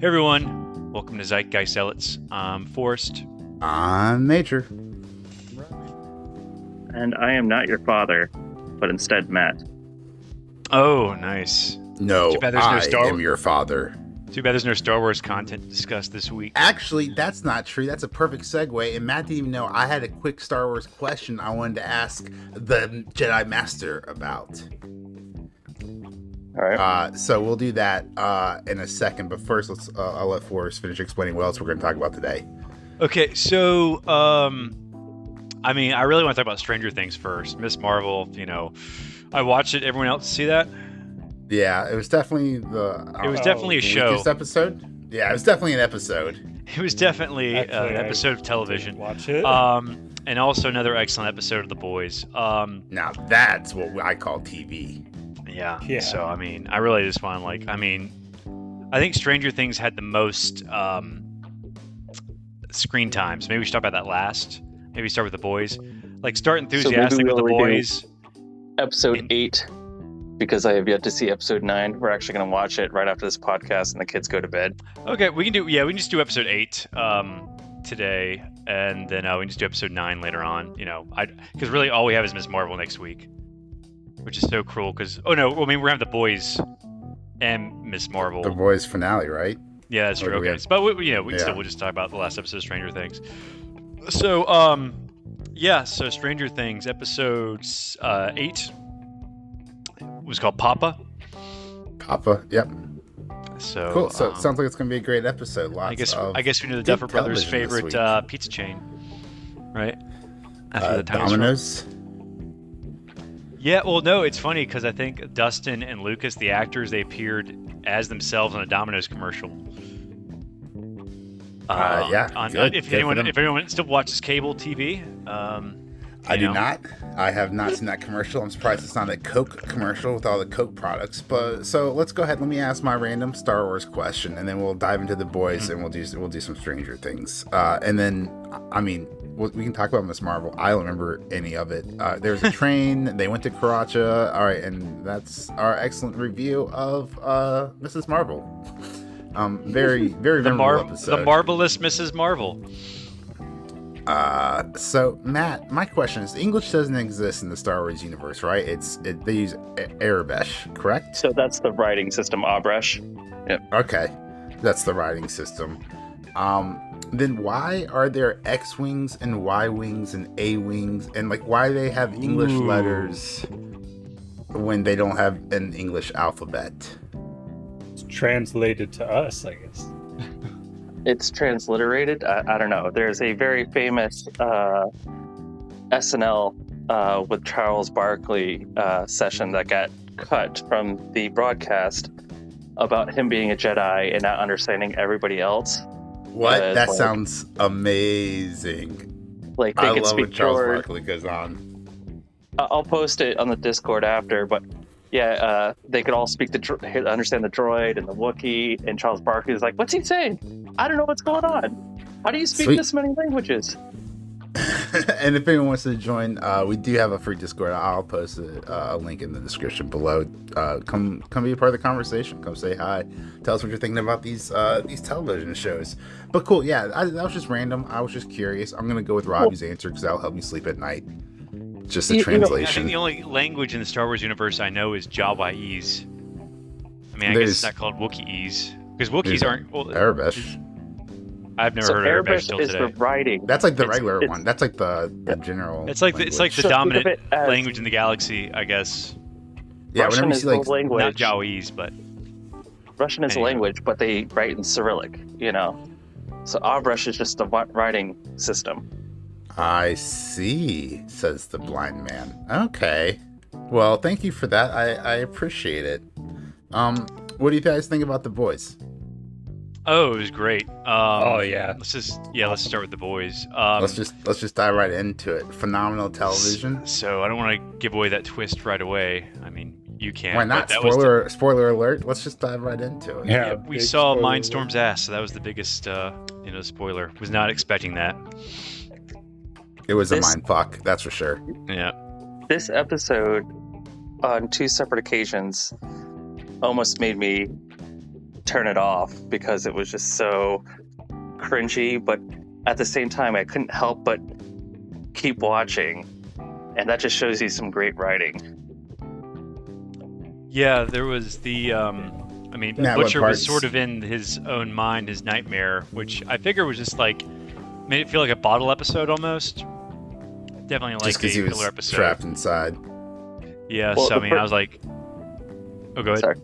Hey everyone, welcome to Zeitgeist Zealots. I'm Forrest. I'm Nature. And I am not your father, but instead Matt. Oh, nice. No, Too bad there's no I am your father. Too bad there's no Star Wars content to discuss this week. Actually, that's not true. That's a perfect segue. And Matt didn't even know I had a quick Star Wars question I wanted to ask the Jedi Master about. All right. So we'll do that in a second. But first, I'll let Forrest finish explaining what else we're going to talk about today. Okay, so I really want to talk about Stranger Things first. Miss Marvel, I watched it. Everyone else see that? Yeah, it was definitely a show. Weakest episode. Yeah, it was definitely an episode. It was definitely an episode of television. Watch it. And also another excellent episode of The Boys. Now that's what I call TV. Yeah. So I really just want I think Stranger Things had the most screen time. So maybe we should talk about that last. Maybe start with The Boys. Start enthusiastic with The Boys. Episode 8, because I have yet to see episode 9. We're actually going to watch it right after this podcast and the kids go to bed. Okay, we can just do episode 8 today, and then we can just do episode 9 later on. Because really all we have is Miss Marvel next week, which is so cruel. We're having The Boys and Miss Marvel. The Boys finale, right? Yeah, that's true. Okay, but we'll just talk about the last episode of Stranger Things. So, so Stranger Things episode 8 was called Papa. Papa, yep. So cool. So it sounds like it's going to be a great episode. I guess we know the Duffer Brothers' favorite pizza chain, right? After the Domino's. Yeah, well, no, it's funny because I think Dustin and Lucas, the actors, they appeared as themselves on a Domino's commercial. If anyone still watches cable TV, I do not. I have not seen that commercial. I'm surprised it's not a Coke commercial with all the Coke products. But so let's go ahead. Let me ask my random Star Wars question, and then we'll dive into The Boys, and we'll do some Stranger Things. And then, we can talk about Miss Marvel. I don't remember any of it. There's a train. They went to Karacha. All right, and that's our excellent review of Mrs. Marvel. Very, very memorable episode. The marvelous Mrs. Marvel. So Matt, my question is: English doesn't exist in the Star Wars universe, right? They use Arabish, correct? So that's the writing system, Abresh. Yep. Okay, that's the writing system. Then why are there X wings and Y wings and A wings, and why do they have English letters when they don't have an English alphabet? It's translated to us, I guess. It's transliterated. I don't know. There's a very famous SNL with Charles Barkley session that got cut from the broadcast about him being a Jedi and not understanding everybody else. What? That sounds amazing. They I can love speak when Charles George. Barkley goes on. I'll post it on the Discord after, but yeah, they could all understand the droid and the Wookiee, and Charles Barkley is like, "What's he saying? I don't know what's going on. How do you speak this many languages?" And if anyone wants to join, we do have a free Discord. I'll post a link in the description below. Come be a part of the conversation. Come say hi. Tell us what you're thinking about these television shows. But cool, yeah, that was just random. I was just curious. I'm gonna go with Robbie's answer because that'll help me sleep at night. Just the translation. I think the only language in the Star Wars universe I know is Jawaese. I guess it's not called Wookieese because Wookiees aren't Arabish. I've never heard Arabish till today. For writing. That's the regular one. That's the general. It's like the dominant language in the galaxy, I guess. Yeah, Russian whenever you see language. Not Jawaese, but Russian is a language, but they write in Cyrillic. So Abresh is just a writing system. I see, says the blind man. Okay. Well, thank you for that. I appreciate it. What do you guys think about The Boys? Oh, it was great. Yeah. Let's start with The Boys. Let's just dive right into it. Phenomenal television. So I don't want to give away that twist right away. You can. Why not? Spoiler alert. Let's just dive right into it. Yeah, we saw Mindstorm's ass, so that was the biggest spoiler. Was not expecting that. It was a mind fuck, that's for sure. Yeah. This episode, on 2 separate occasions, almost made me turn it off because it was just so cringy. But at the same time, I couldn't help but keep watching, and that just shows you some great writing. Yeah, there was the. I mean, Butcher was sort of in his own mind, his nightmare, which I figure was just like made it feel like a bottle episode almost. Definitely like a filler episode. Trapped inside. Yeah, well, so I mean, I was like, oh, go ahead. Sorry.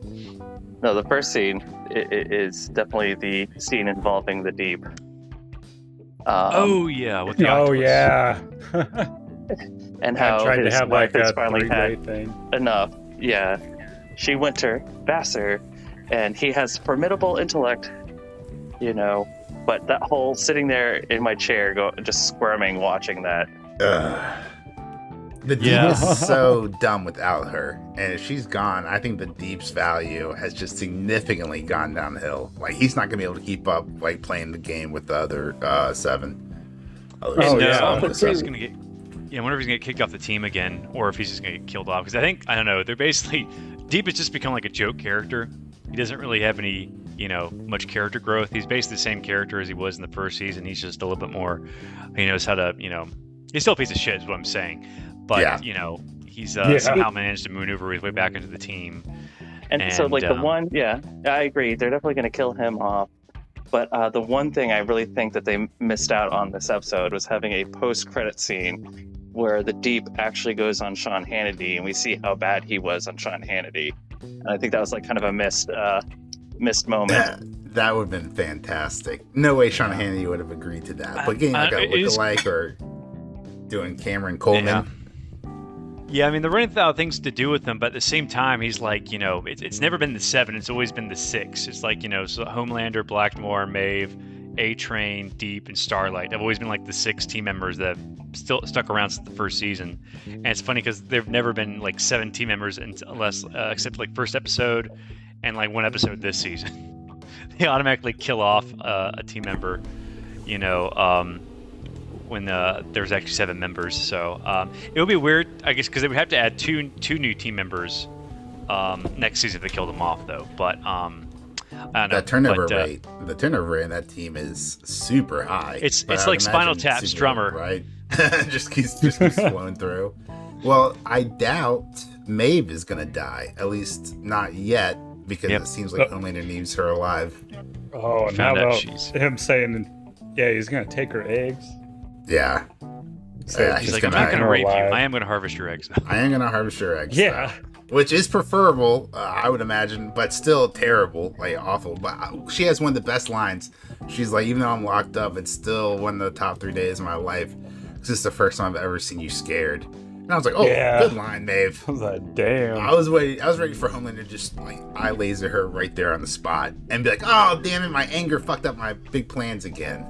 No, the first scene is definitely the scene involving the Deep. Oh yeah, with the octopus. Yeah. And how tried his to have wife like has a finally had thing. enough. Yeah, she went to Vassar, and he has formidable intellect, you know. But that whole sitting there in my chair, just squirming, watching that. The Deep is so dumb without her, and if she's gone, I think the Deep's value has just significantly gone downhill. Like, he's not gonna be able to keep up, like, playing the game with the other 7. I wonder if he's gonna get, I wonder if he's gonna get kicked off the team again, or if he's just gonna get killed off. Because I don't know. They're basically Deep has just become like a joke character. He doesn't really have any, much character growth. He's basically the same character as he was in the first season. He's just a little bit more. He knows how to, he's still a piece of shit, is what I'm saying. But he's somehow managed to maneuver his way back into the team. And so, like, the one, I agree. They're definitely going to kill him off. But the one thing I really think that they missed out on this episode was having a post-credit scene where the Deep actually goes on Sean Hannity, and we see how bad he was on Sean Hannity. And I think that was like kind of a missed moment. That would have been fantastic. No way Sean Hannity would have agreed to that. But getting like a lookalike or doing Cameron Coleman. Yeah, I mean, they're running out things to do with them, but at the same time, he's like, it's never been the 7, it's always been the 6. It's like, so Homelander, Blackmore, Maeve, A-Train, Deep, and Starlight have always been like the 6 team members that have still stuck around since the first season. And it's funny because there've never been like 7 team members unless except like first episode and like one episode this season. They automatically kill off a team member, when there's actually 7 members. So it would be weird, I guess, because they would have to add two new team members next season if they killed them off, though. But I don't know. The turnover rate in that team is super high. It's like Spinal Tap's drummer, right? just keeps flowing through. Well, I doubt Maeve is gonna die. At least not yet, because it seems like Homelander needs her alive. Oh, and how about him saying, he's gonna take her eggs? Yeah. He's like, I'm not going to rape you. I am going to harvest your eggs. I am going to harvest your eggs. Yeah. Which is preferable, I would imagine, but still terrible, like awful. But she has one of the best lines. She's like, even though I'm locked up, it's still one of the top 3 days of my life. This is the first time I've ever seen you scared. And I was like, good line, Maeve. I was like, damn. I was ready for Homelander to just like eye laser her right there on the spot and be like, oh, damn it, my anger fucked up my big plans again.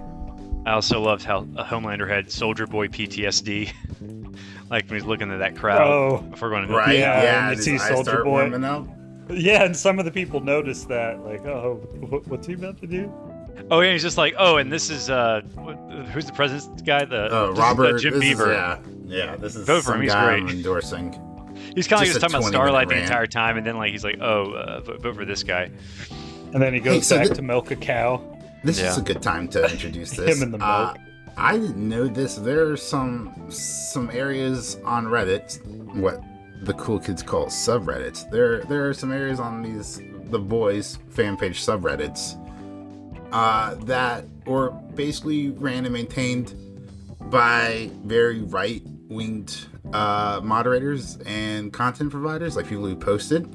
I also loved how Homelander had Soldier Boy PTSD, like when he's looking at that crowd before going to and you see Soldier Boy. Yeah, and some of the people noticed that, like, what's he about to do? Oh yeah, he's just like, and this is who's the president's guy? Robert Jim Beaver. This is vote for him. He's great. I'm endorsing. He's kind of just talking about Starlight the entire time, and then like he's like, vote for this guy. And then he goes back to milk a cow. This is a good time to introduce this. Him and the milk. I didn't know this. There are some areas on Reddit, what the cool kids call subreddits. There are some areas on the boys fan page subreddits that were basically ran and maintained by very right-winged moderators and content providers, like people who posted.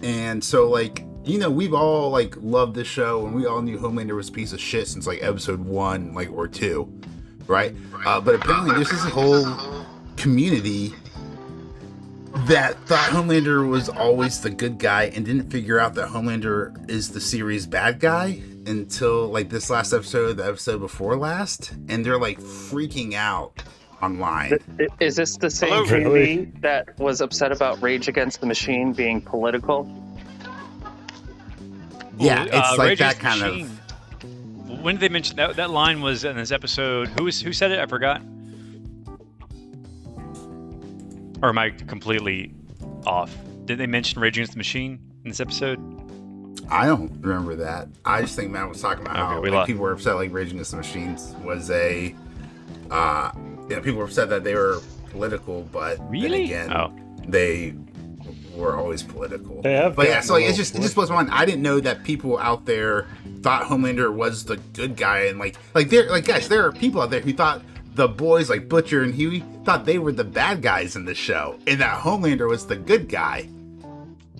And so, like, we've all like loved this show, and we all knew Homelander was a piece of shit since like episode 1, like, or 2, right? But apparently there's this whole community that thought Homelander was always the good guy and didn't figure out that Homelander is the series bad guy until like this last episode, the episode before last, and they're like freaking out online. Is this the same community that was upset about Rage Against the Machine being political? Yeah, it's like that kind of. When did they mention that line was in this episode? Who said it? I forgot. Or am I completely off? Did they mention Rage Against the Machine in this episode? I don't remember that. I just think Matt was talking about how people were upset, like Rage Against the Machines was a, people were upset that they were political, but then again, they were always political. But yeah, so like, it just blows my mind. I didn't know that people out there thought Homelander was the good guy, and like guys, there are people out there who thought the boys like Butcher and Huey thought they were the bad guys in the show, and that Homelander was the good guy.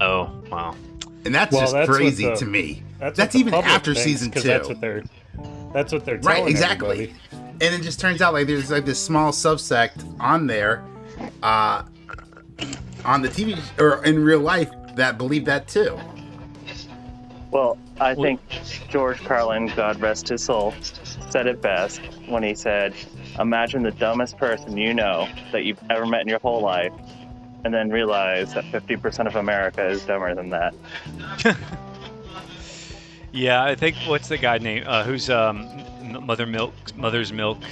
Oh, wow. And that's crazy to me. That's even after season 2. That's what they're telling right, exactly. Everybody. And it just turns out like there's like this small subsect on there, on the TV or in real life that believe that too. Well, I think George Carlin, God rest his soul, said it best when he said, "Imagine the dumbest person you know that you've ever met in your whole life, and then realize that 50% of America is dumber than that." Yeah, I think what's the guy name? Who's Mother's Milk?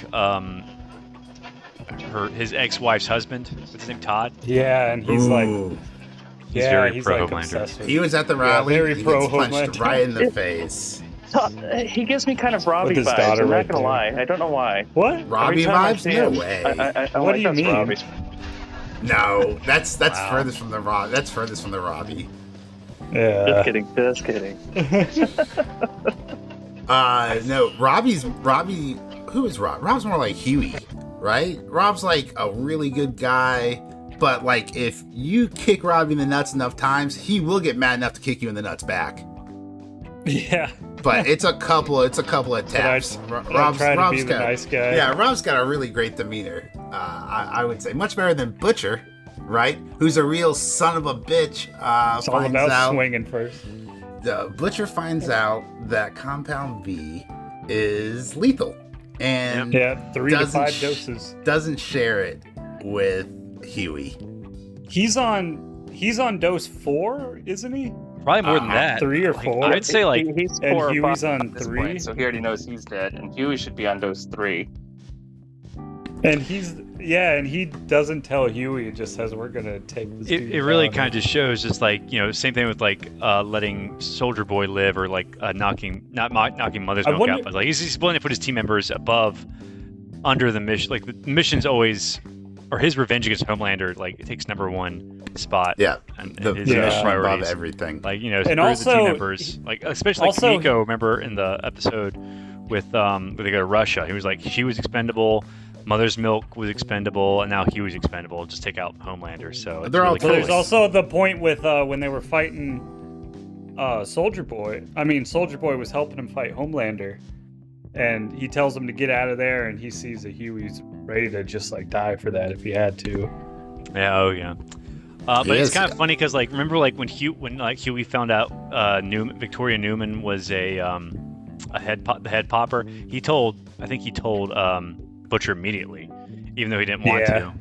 His ex-wife's husband. What's his name? Todd. Yeah, and he's he's very pro Homelander. He was at the rally. Very pro Homelander. Punched right in the face. He gives me kind of Robbie vibes. I'm not gonna lie. I don't know why. What? Robbie vibes? No way. What do you mean? Robbie. No, that's furthest from the Robbie. That's furthest from the Robbie. Yeah. Just kidding. No, Robbie. Who is Rob? Rob's more like Huey, right? Rob's like a really good guy, but like if you kick Robbie in the nuts enough times, he will get mad enough to kick you in the nuts back. Yeah. But it's a couple of taps. Rob's got a nice guy. Yeah, Rob's got a really great demeanor. I would say much better than Butcher, right? Who's a real son of a bitch. It's all about swinging first. The Butcher finds out that Compound V is lethal, and 3 to 5 doses. Doesn't share it with Huey. He's on dose 4, isn't he? Probably more than that. 3 or 4. I'd say like he's 4 and Huey's on 3, point, so he already knows he's dead, and Huey should be on dose 3. And he doesn't tell Huey. It just says we're gonna take this. It really kind of just shows, just like same thing with like letting Soldier Boy live, or like not knocking Mother's Milk out, but like he's willing to put his team members under the mission. Like the mission's always, or his revenge against Homelander, like it takes number 1 spot. Yeah, and the his mission above everything. Like and also the team members, like especially like Kimiko. Remember in the episode with where they go to Russia, he was like she was expendable. Mother's Milk was expendable, and now Huey's expendable. Just take out Homelander. So they're all. There's also the point with when they were fighting Soldier Boy. I mean, Soldier Boy was helping him fight Homelander, and he tells him to get out of there, and he sees that Huey's ready to just like die for that if he had to. Yeah. Oh yeah. But it's kind of funny because like remember like when Huey found out Victoria Newman was the head popper. He told Butcher immediately, even though he didn't want to.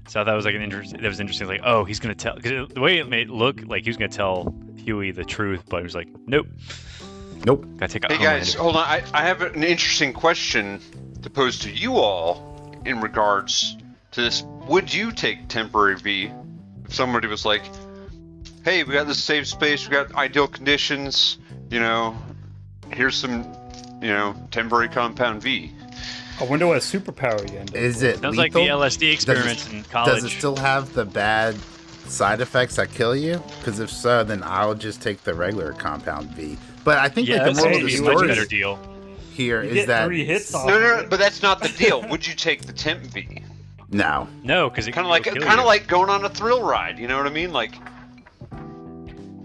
So that was like interesting. Like, oh, he's gonna tell, because the way it made it look like he was gonna tell Huey the truth, but he was like, nope. Gotta take out. Hey guys, hold on. I have an interesting question to pose to you all in regards to this. Would you take temporary V if somebody was like, hey, we got this safe space, we got ideal conditions, here's some, temporary Compound V. I wonder what superpower you end up Is it Sounds lethal? like the LSD experiments in college. Does it still have the bad side effects that kill you? Because if so, then I'll just take the regular Compound V. But I think like the moral of the story better deal here you is get that 3 hits off. No, but that's not the deal. Would you take the temp V? No, because it kind of like going on a thrill ride. You know what I mean? Like,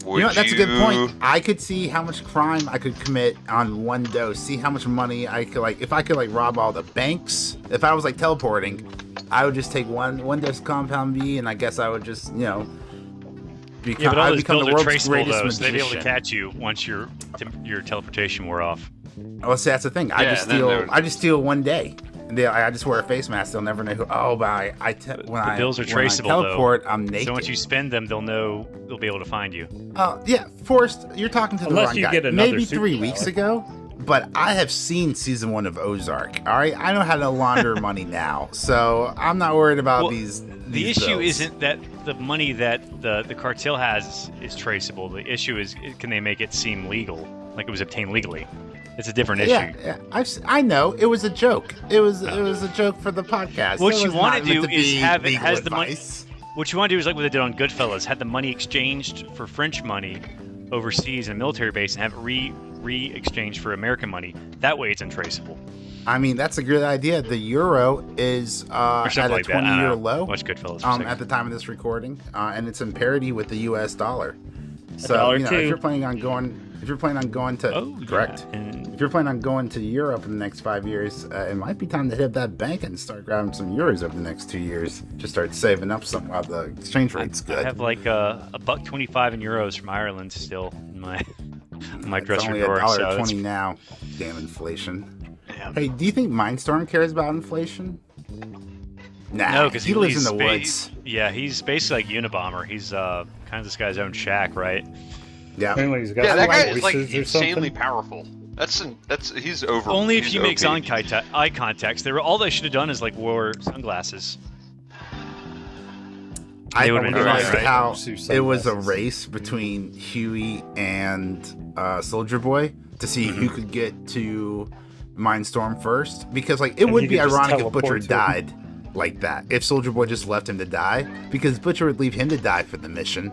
that's a good point. I could see how much crime I could commit on 1 dose. See how much money I could if I could rob all the banks. If I was teleporting, I would just take one dose of Compound V, and I guess I would just become, but all those pills are traceable though, so they'd be able to catch you once your teleportation wore off. Well, see, that's the thing. I just steal 1 day. And I just wear a face mask. They'll never know who. Oh, but the bills are traceable. When I teleport, though. I'm naked. So once you spend them, they'll know. They'll be able to find you. Yeah, Forrest, you're talking to the wrong guy. Get maybe 3 weeks ago, but I have seen season 1 of Ozark. All right, I know how to launder money now, so I'm not worried about these. The issue bills. isn't that the money that the cartel has is traceable. The issue is, can they make it seem legal, like it was obtained legally? It's a different issue. Yeah. I know it was a joke. It was a joke for the podcast. What It you was want not to do meant is be have it legal has the money. advice. What you want to do is like what they did on Goodfellas, had the money exchanged for French money overseas in a military base, and have it re-exchanged for American money. That way, it's untraceable. I mean, that's a good idea. The euro is at a like that. 20-year low Watch Goodfellas for a second. at the time of this recording, and it's in parity with the U.S. dollar. So $1 if too. you're planning on going to correct. Yeah. And If you're planning on going to Europe in the next 5 years, it might be time to hit that bank and start grabbing some euros over the next 2 years. Just start saving up some while the exchange rate's good. I have like $1.25 in euros from Ireland still in my dresser it's only drawer. So $1.20 it's- now. Damn inflation. yeah. Hey, do you think Mindstorm cares about inflation? Nah, No, because he lives in the woods. Yeah, he's basically like Unabomber. He's kind of this guy's own shack, right? Yeah. Apparently he's got Yeah, that some guy is like voices or insanely something. powerful. He's over. Only if he's you make OP. eye contacts. All they should have done is like wore sunglasses. I They would've been liked fine, right? how Sunglasses. it was a race between Huey and Soldier Boy to see who could get to Mindstorm first. Because like it And would he be could just ironic if teleport Butcher to him. died like that. If Soldier Boy just left him to die, because Butcher would leave him to die for the mission,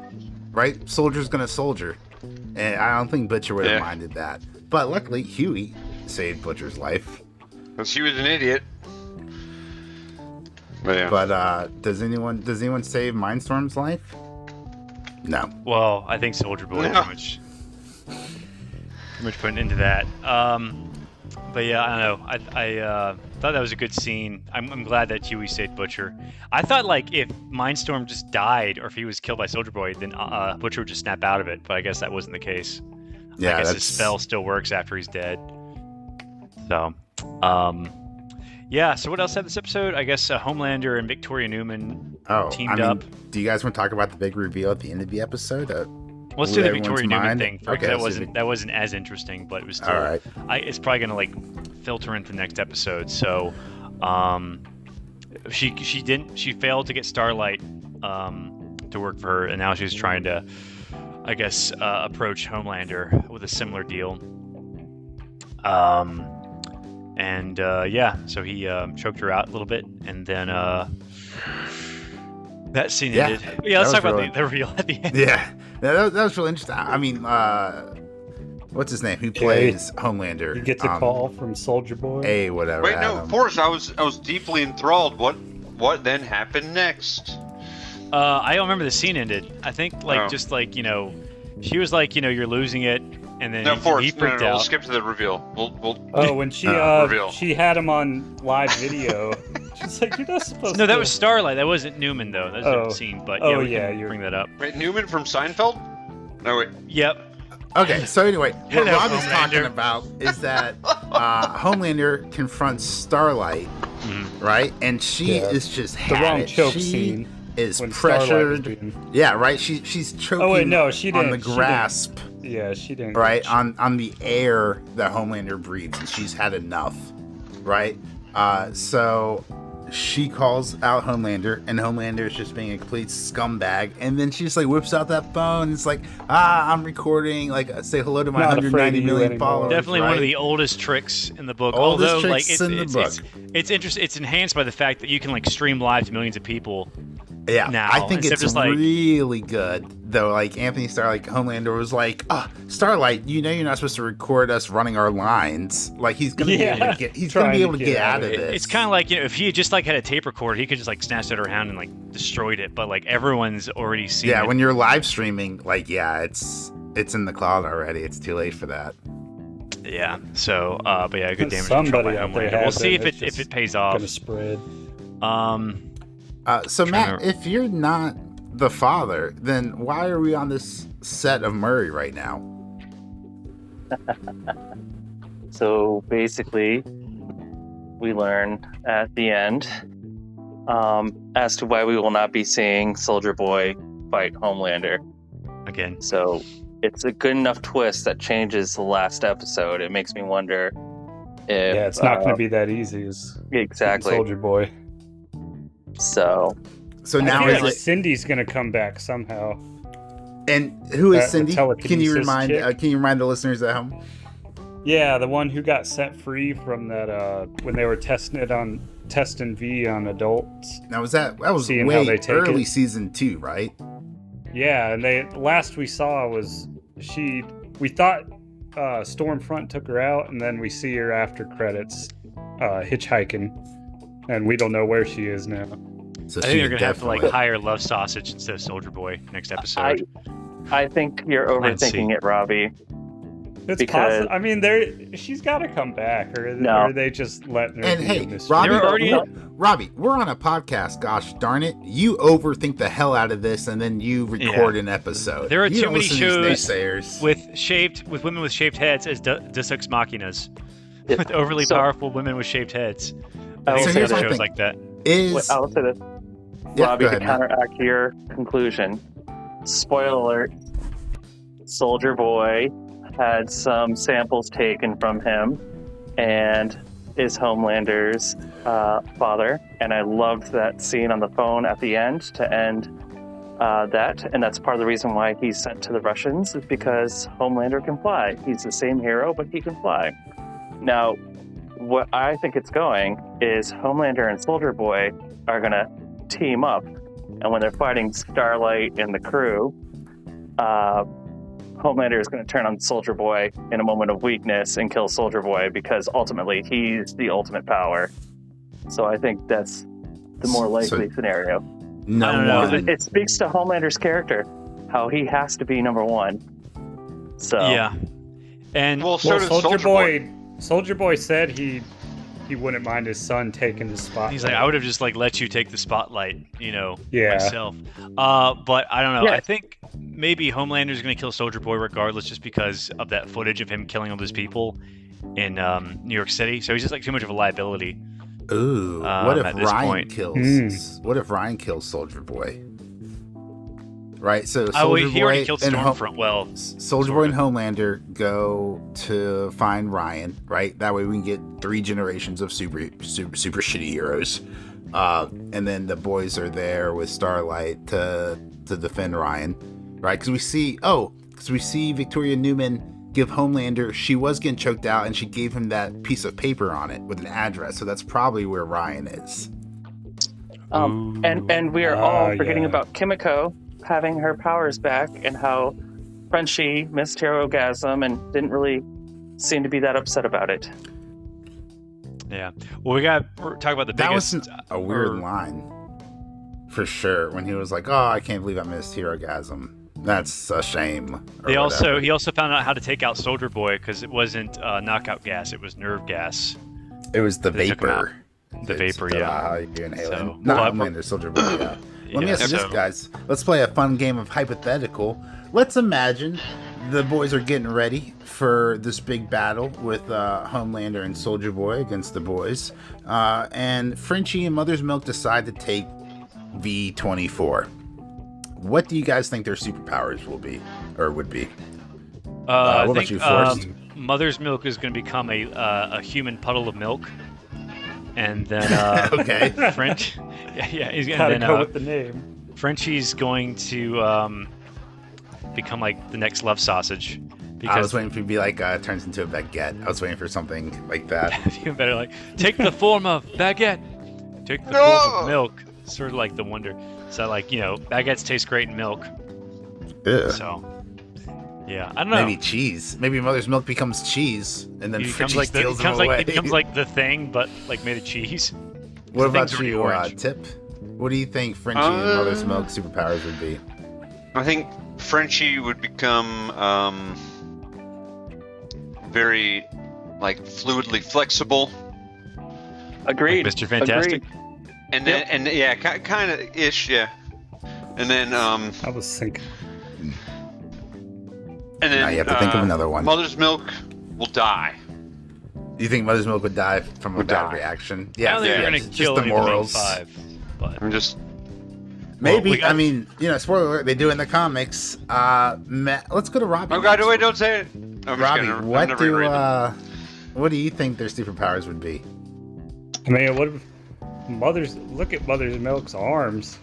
right? Soldier's gonna soldier, and I don't think Butcher would have Yeah. minded that. But luckily, Huey saved Butcher's life. Because he was an idiot. But yeah. But does anyone save Mindstorm's life? No. Well, I think Soldier Boy No. pretty much putting into that. But yeah, I don't know. I thought that was a good scene. I'm glad that Huey saved Butcher. I thought like if Mindstorm just died or if he was killed by Soldier Boy, then Butcher would just snap out of it. But I guess that wasn't the case. Yeah, I guess that's his spell still works after he's dead. So, yeah. So what else had this episode? I guess Homelander and Victoria Newman teamed up. Do you guys want to talk about the big reveal at the end of the episode? Let's do the everyone's Victoria Newman mind? thing. Okay, That let's do that wasn't as interesting, but it was still. All right. It's probably gonna like filter into the next episode. So, she failed to get Starlight to work for her, and now she's trying to, I guess, approach Homelander with a similar deal. So he choked her out a little bit, and then that scene ended. Yeah, let's that talk was about the reveal at the end. Yeah, that was really interesting. I mean, what's his name? Who plays Homelander? You get the call from Soldier Boy. Whatever. Wait, no, Adam. Forrest, I was deeply enthralled. What then happened next? I don't remember the scene ended. I think just like she was like you're losing it, and then No, he Forrest, freaked we'll out. skip to the reveal. We'll When she reveal. she had him on live video. She's like, you're not supposed to. No, that was Starlight. That wasn't Newman though. That was a different scene. But yeah, Oh, we yeah, can you're- bring that up. Wait, Newman from Seinfeld? No, wait. Yep. Okay, so anyway, what Hello, Rob is Homelander. talking about is that Homelander confronts Starlight, right? And she Yeah. is just the had wrong it. choke She scene. is when Starlight was pressured. being- Yeah, right. She's choking Oh wait, no, she on didn't. the She didn't. grasp, Yeah, she didn't. right? On the air that Homelander breathes, and she's had enough, right? So she calls out Homelander, and Homelander is just being a complete scumbag. And then she just like whips out that phone. It's like, I'm recording. Like, say hello to my Not afraid 190 of you million anymore. followers. Definitely one of right? the oldest tricks in the book. Oldest Although, like, tricks in the book. it's interesting. It's enhanced by the fact that you can like stream live to millions of people. Yeah, now, I think instead of it's just, like- really good though. Like Anthony Starlight, Homelander was like, Starlight, you're not supposed to record us running our lines. Like he's gonna be able to get, get out of this. It's kind of like if he had just like had a tape recorder, he could just like snatched it around and like destroyed it. But like everyone's already seen it. when you're live streaming, like it's in the cloud already. It's too late for that. Yeah. So, but yeah, good damage control Somebody by out there Homelander. We'll has see it. if It's it pays off. Gonna spread. So Matt, to- if you're not the father, then why are we on this set of Murray right now? So basically, we learn at the end as to why we will not be seeing Soldier Boy fight Homelander. Again. So it's a good enough twist that changes the last episode. It makes me wonder if it's not going to be that easy as exactly Soldier Boy. So now I feel is like it, Cindy's going to come back somehow. and who is the Cindy? Can you telekinesis remind chick? can you remind the listeners at home? Yeah, the one who got set free from that when they were testing V on adults. Now that was Seeing how way they take early it. season 2, right? Yeah, and last we saw was we thought Stormfront took her out, and then we see her after credits hitchhiking, and we don't know where she is now. So I think they're gonna have to like hire Love Sausage instead of Soldier Boy next episode. I think you're overthinking it, Robbie. It's Because- possible. I mean, she's got to come back, or No. are they just letting her? And be hey, a mystery? Robbie, They were already Robbie, we're on a podcast. Gosh darn it, you overthink the hell out of this, and then you record an episode. There are You too don't many listen to these shows naysayers. with women with shaved heads as Deus Ex Machinas, Yeah. with overly So- powerful women with shaved heads. I I will think say there's my shows thing. like that. Is I'll say this, yeah, Robbie, go to ahead, Matt. counteract your conclusion. Spoiler alert: Soldier Boy had some samples taken from him, and is Homelander's father. And I loved that scene on the phone at the end to end that. And that's part of the reason why he's sent to the Russians, is because Homelander can fly. He's the same hero, but he can fly. Now, what I think it's going is Homelander and Soldier Boy are going to team up. And when they're fighting Starlight and the crew, Homelander is going to turn on Soldier Boy in a moment of weakness and kill Soldier Boy, because ultimately he's the ultimate power. So I think that's the more likely scenario. No I don't know. one. It speaks to Homelander's character, how he has to be number one. So Yeah, and Well, so does Soldier Boy. Soldier Boy said he wouldn't mind his son taking the spot. he's like, I would have just like let you take the spotlight, Yeah. myself. But I don't know. Yeah. I think maybe Homelander's gonna kill Soldier Boy regardless, just because of that footage of him killing all those people in New York City. So he's just like too much of a liability. Ooh, what if at this Ryan point. kills? What if Ryan kills Soldier Boy? Right, so Oh, Soldier he Boy already killed and Stormfront. Well, Soldier Boy and Homelander go to find Ryan. Right, that way we can get 3 generations of super shitty heroes, and then the boys are there with Starlight to defend Ryan. Right, because we see Victoria Newman give Homelander, she was getting choked out, and she gave him that piece of paper on it with an address. So that's probably where Ryan is. and we are all forgetting yeah. about Kimiko having her powers back, and how Frenchie missed her orgasm and didn't really seem to be that upset about it. yeah. Well, we got to talk about the That biggest. was a weird line, for sure. When he was like, "Oh, I can't believe I missed his orgasm. That's a shame." or He whatever. also found out how to take out Soldier Boy, because it wasn't knockout gas; it was nerve gas. It was the They took him vapor. The vapor, yeah. How you inhale So, it? Not well, Homelander, Soldier Boy. Yeah. Let me Yeah, ask you this, so- guys. Let's play a fun game of hypothetical. Let's imagine the boys are getting ready for this big battle with Homelander and Soldier Boy against the boys, and Frenchie and Mother's Milk decide to take V24. What do you guys think their superpowers will be, or would be? I what about think you, Forrest? Mother's Milk is going to become a human puddle of milk, and then Okay. French, yeah, he's Gotta going to go with the name. Frenchie's going to become like the next Love Sausage, I was because waiting for you to be like, turns into a baguette. I was waiting for something like that. even better, like take the form of baguette, take the form of milk, sort of like the wonder. So like baguettes taste great in milk. Ugh. So yeah, I don't know. Maybe cheese. Maybe Mother's Milk becomes cheese, and then It becomes Frenchie like steals them away. it becomes like the thing, but like made of cheese. What the about thing's already you, orange. Tip? What do you think Frenchie and Mother's Milk superpowers would be? I think Frenchie would become very fluidly flexible, Agreed. Mr. Fantastic. Agreed. and then kind of ish, yeah. And then I was thinking. Now you have to think of another one. Mother's Milk will die. You think Mother's Milk would die from a Would bad die. reaction? I Yeah, don't think yeah, they're gonna just kill the anything morals. 5, but I'm just Maybe. I mean, spoiler alert, they do in the comics. Let's go to Robbie. Oh God, wait, don't say it. I'm Robbie, just what do you think their superpowers would be? I mean, look at Mother's Milk's arms.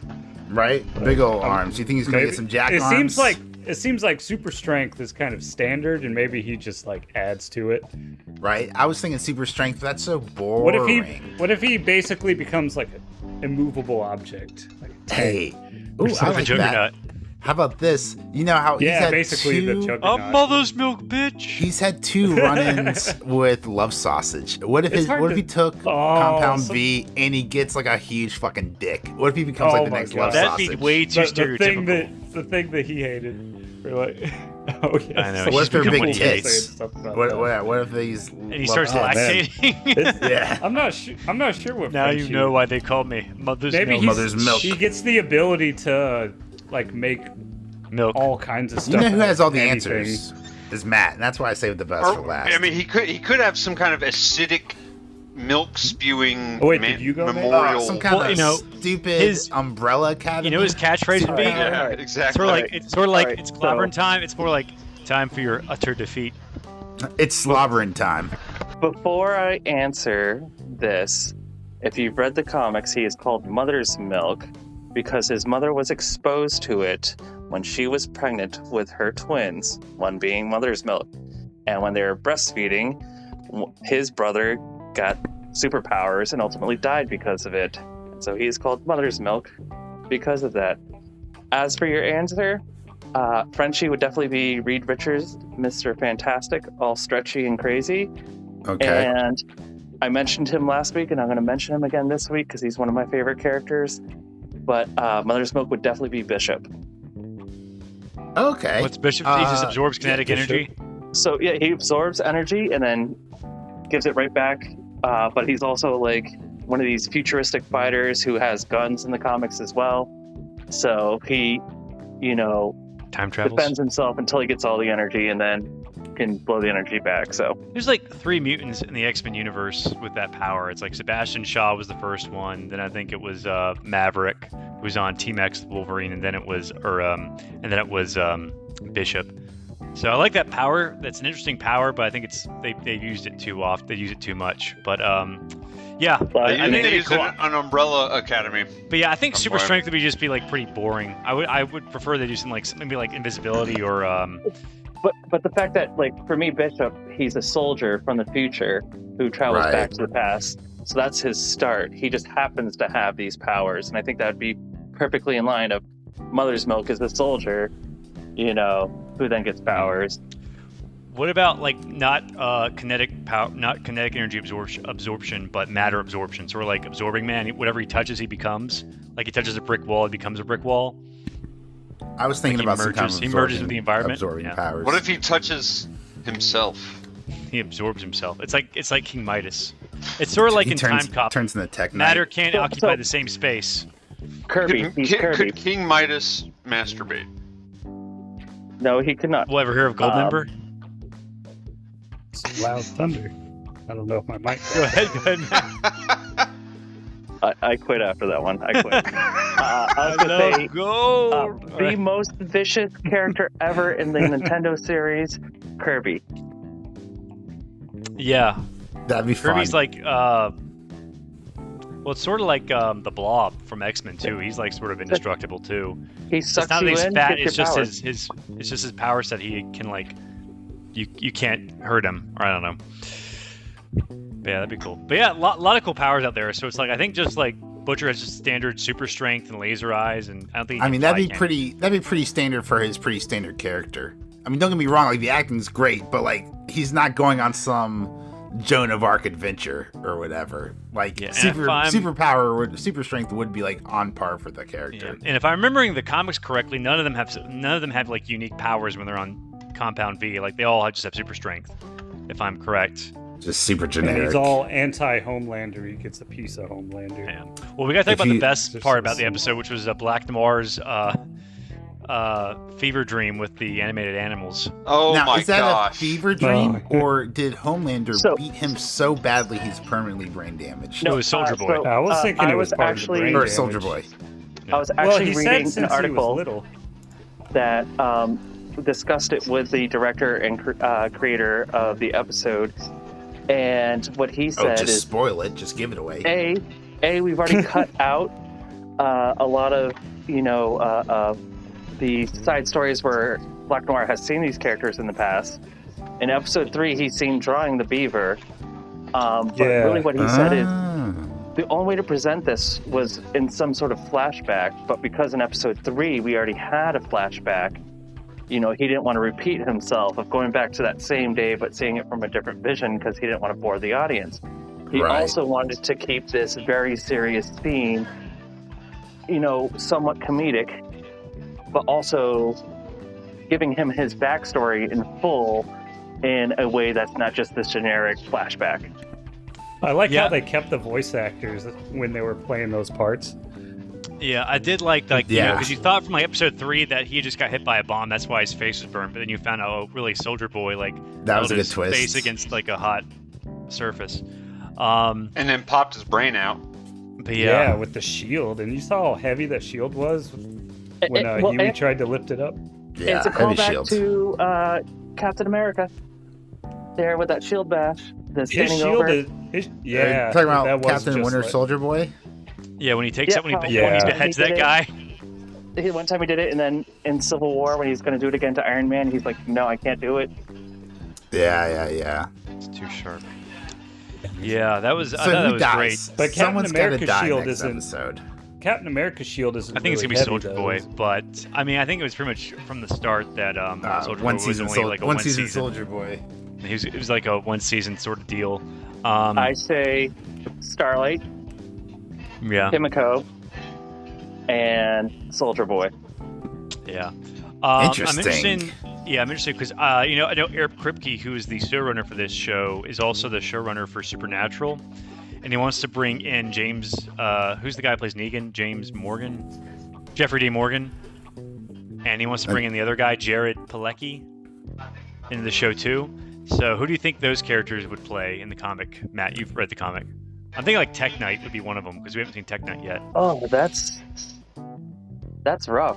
Right? Big old arms. You think he's gonna get some jack arms? It seems like super strength is kind of standard, and maybe he just like adds to it. Right? I was thinking super strength, but that's so boring. What if he basically becomes like an immovable object? Like, hey. Ooh, I like that. How about this? You know how he's had basically the Juggernaut. A mother's milk, bitch. He's had 2 run-ins with Love Sausage. What if he took Compound V and he gets like a huge fucking dick? What if he becomes like the next Love Sausage? That'd be way too stereotypical. The thing that he hated. We're like, oh yeah. I know. What if they're big tits? What if these? And he starts lactating. Yeah. I'm not sure what. Now you know why they called me Mother's Milk. Mother's Milk. He gets the ability to like make milk, all kinds of stuff. You know who has all the answers? Is Matt, and that's why I saved the best for last. I mean, he could have some kind of acidic milk spewing did you go memorial. Some kind of stupid umbrella academy. You know his catchphrase would be? Yeah, exactly. It's clobbering time. It's more like time for your utter defeat. It's slobbering time. Before I answer this, if you've read the comics, he is called Mother's Milk because his mother was exposed to it when she was pregnant with her twins, one being Mother's Milk. And when they were breastfeeding, his brother got superpowers and ultimately died because of it. So he's called Mother's Milk because of that. As for your answer, Frenchie would definitely be Reed Richards, Mr. Fantastic, all stretchy and crazy. Okay. And I mentioned him last week, and I'm going to mention him again this week because he's one of my favorite characters. But Mother's Milk would definitely be Bishop. Okay. What's Bishop? He just absorbs kinetic energy. So yeah, he absorbs energy and then gives it right back. But he's also like one of these futuristic fighters who has guns in the comics as well. So he, time travels, defends himself until he gets all the energy and then can blow the energy back. So there's like 3 mutants in the X-Men universe with that power. It's like Sebastian Shaw was the first one. Then I think it was Maverick, who was on Team X with Wolverine, and then it was Bishop. So I like that power. That's an interesting power, but I think they've used it too often. They use it too much. But yeah, I think they use an Umbrella Academy. But yeah, I think super strength would just be like pretty boring. I would prefer they do something like maybe like invisibility or. But the fact that for me, Bishop, he's a soldier from the future who travels back to the past. So that's his start. He just happens to have these powers, and I think that would be perfectly in line of Mother's Milk as a soldier, who then gets powers. What about not kinetic energy absorption, but matter absorption? So we're like absorbing man. Whatever he touches, he becomes. Like he touches a brick wall, it becomes a brick wall. I was thinking about some kind of he merges with the environment. Absorbing powers. What if he touches himself? He absorbs himself. It's like King Midas. It's sort of like in Time Cop. Turns into Tech Knight. Matter can't occupy the same space. Kirby. Could King Midas masturbate? No, he could not. We'll ever hear of Goldmember? Loud thunder. I don't know if my mic. Go ahead, Matt. I quit after that one. I quit. I was going to say, the most vicious character ever in the Nintendo series, Kirby. Yeah. That'd be fun. Kirby's like, well, it's sort of like the Blob from X-Men too. He's like sort of indestructible too. He sucks it's not you that he's in, fat. gets It's your just powers. it's just his power set. He can like, you can't hurt him. Or I don't know. But yeah, that'd be cool. But yeah, a lot of cool powers out there. So it's like I think just like Butcher has just standard super strength and laser eyes, and I don't think. That'd be pretty standard for his pretty standard character. I mean, don't get me wrong, like the acting's great, but like he's not going on some Joan of Arc adventure or whatever. Like super strength would be like on par for the character. Yeah. And if I'm remembering the comics correctly, none of them have like unique powers when they're on Compound V. Like they all just have super strength, if I'm correct. Just super generic. And he's all anti-Homelander. He gets a piece of Homelander. Yeah. Well, we got to talk about the best part about the episode, which was Black Noir's fever dream with the animated animals. Oh now, my gosh. Is that a fever dream, or did Homelander beat him so badly he's permanently brain damaged? No, it was Soldier Boy. I was thinking it was part of the brain Or damage. Soldier Boy. I was actually he said reading since an he was article little. that discussed it with the director and creator of the episode, and what he said just is, spoil it. Just give it away. we've already cut out a lot of the side stories where Black Noir has seen these characters in the past. In episode 3, he's seen drawing the beaver. But really what he said is the only way to present this was in some sort of flashback, but because in episode 3 we already had a flashback, he didn't want to repeat himself of going back to that same day but seeing it from a different vision because he didn't want to bore the audience. He also wanted to keep this very serious theme, somewhat comedic, but also giving him his backstory in full in a way that's not just this generic flashback. I like how they kept the voice actors when they were playing those parts. Yeah, I did like because you thought from episode 3 that he just got hit by a bomb, that's why his face was burned. But then you found out, really, Soldier Boy that was a good his twist. Face against a hot surface, and then popped his brain out. But yeah, with the shield, and you saw how heavy that shield was when Huey tried to lift it up. Yeah, it's a callback to Captain America. There with that shield bash. His shield over. Talking about Captain Winter Soldier Boy. Yeah, when he takes it, when he beheads that guy. One time he did it, and then in Civil War, when he's going to do it again to Iron Man, he's like, "No, I can't do it." Yeah. It's too sharp. Yeah, that was. So I thought that was great. But Captain America's shield isn't. Episode. Captain America's shield isn't. I think it's really gonna be heavy, Soldier Boy, but I mean, I think it was pretty much from the start that Soldier Boy was only like a one season Soldier Boy. It was like a one season sort of deal. I say Starlight, Kimiko, and Soldier Boy. Yeah. Interesting. I'm interested because I know Eric Kripke, who is the showrunner for this show, is also the showrunner for Supernatural, and he wants to bring in James. Who's the guy who plays Negan? Jeffrey D. Morgan, and he wants to bring in the other guy, Jared Padalecki, into the show too. So who do you think those characters would play in the comic? Matt, you've read the comic. I'm thinking like Tech Knight would be one of them because we haven't seen Tech Knight yet. Oh, that's rough.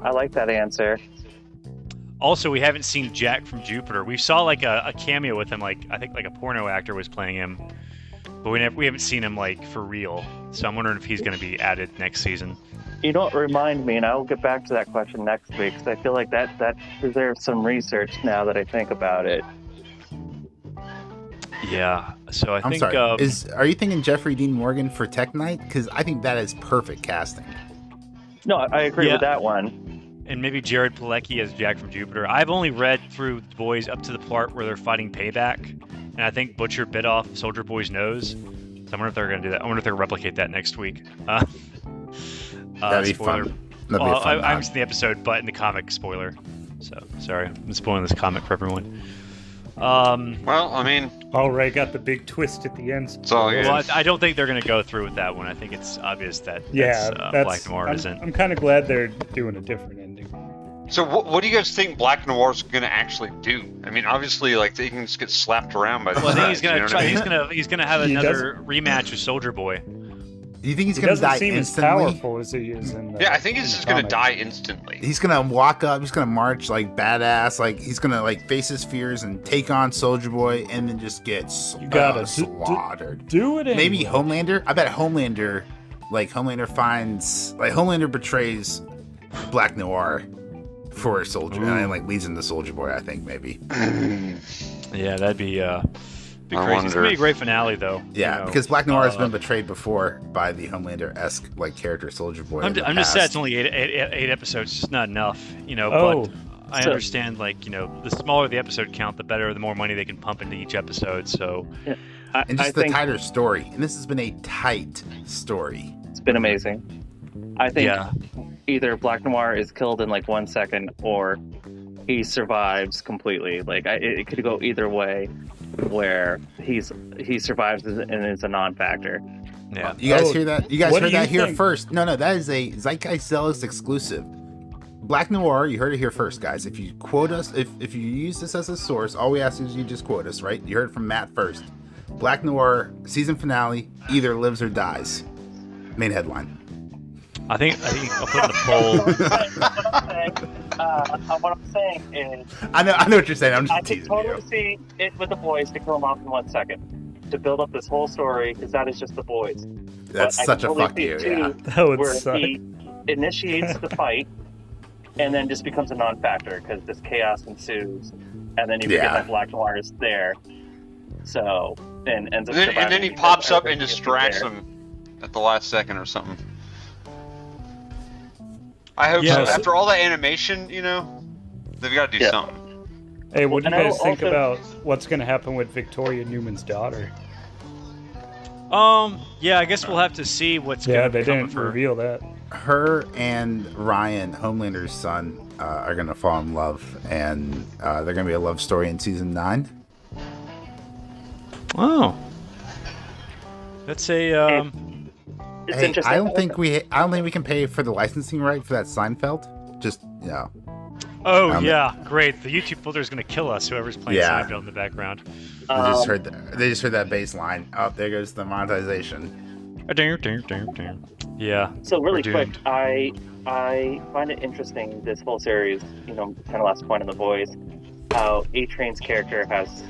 I like that answer. Also, we haven't seen Jack from Jupiter. We saw like a cameo with him, I think like a porno actor was playing him, but we haven't seen him for real. So I'm wondering if he's going to be added next season. Remind me, and I will get back to that question next week because I feel like that deserves some research now that I think about it. Yeah, so I'm sorry. Are you thinking Jeffrey Dean Morgan for Tech Knight? Because I think that is perfect casting. No, I agree with that one. And maybe Jared Padalecki as Jack from Jupiter. I've only read through The Boys up to the part where they're fighting Payback, and I think Butcher bit off Soldier Boy's nose. So I wonder if they're going to do that. I wonder if they're going to replicate that next week. That'd be spoiler. fun. That'd be a fun I haven't seen the episode, but in the comic, spoiler. So sorry, I'm spoiling this comic for everyone. Well, I mean, Ray got the big twist at the end. It's all good. Well, I don't think they're going to go through with that one. I think it's obvious that Black Noir isn't. I'm kind of glad they're doing a different ending. So what do you guys think Black Noir's going to actually do? I mean, obviously, they can just get slapped around by. Well, I think he's going to try. He's going to have another rematch with Soldier Boy. Do you think he's going to die instantly? Doesn't seem as powerful as he is in the. Yeah, I think he's just going to die instantly. He's going to walk up. He's going to march badass. He's going to face his fears and take on Soldier Boy, and then just get slaughtered. Do it. Anyway. Maybe Homelander. I bet Homelander. Homelander betrays Black Noir for Soldier, and leads him to Soldier Boy. I think maybe. Yeah, that'd be. Be crazy. It's gonna be a great finale, though. Yeah, because Black Noir has been betrayed before by the Homelander-esque character Soldier Boy. I'm just sad it's only eight episodes. It's just not enough, But I understand, the smaller the episode count, the better, the more money they can pump into each episode. So, yeah. And just the tighter story. And this has been a tight story. It's been amazing. I think either Black Noir is killed in 1 second, or he survives completely. It could go either way, where he survives and is a non-factor. Yeah. You guys hear that? You guys heard that here first. No, that is a Zeitgeist Zealots exclusive. Black Noir, you heard it here first, guys. If you quote us, if you use this as a source, all we ask is you just quote us, right? You heard it from Matt first. Black Noir season finale either lives or dies. Main headline. I think I'll put in the poll. What I'm saying is, I know what you're saying. I'm just I can teasing totally you. see it with the boys to kill them off in 1 second to build up this whole story because that is just the boys. That's But I such can a totally fuck see you. too, Yeah. That would where suck. he initiates the fight and then just becomes a non-factor because this chaos ensues, and then you forget Yeah. that Black Noir is there. So and ends up And surviving then he because pops up and everybody is distracts there. him at the last second or something. I hope Yeah, so. so- After all that animation, you know, they've got to do Yeah. something. Hey, what do you And I guys think also- about what's going to happen with Victoria Newman's daughter? Yeah, I guess we'll have to see what's Yeah, gonna they come didn't of her. reveal that. Her and Ryan, Homelander's son, are gonna fall in love, and they're gonna be a love story in season 9. Oh, that's a It's Hey, interesting. I don't think we can pay for the licensing right for that Seinfeld. Just Oh Um, yeah, great. The YouTube filter is gonna kill us. Whoever's playing Yeah. Seinfeld in the background. they just heard that bass line. Oh, there goes the monetization. Yeah. So really We're quick, doomed. I find it interesting, this whole series, kind of last point on the boys, how A-Train's character has,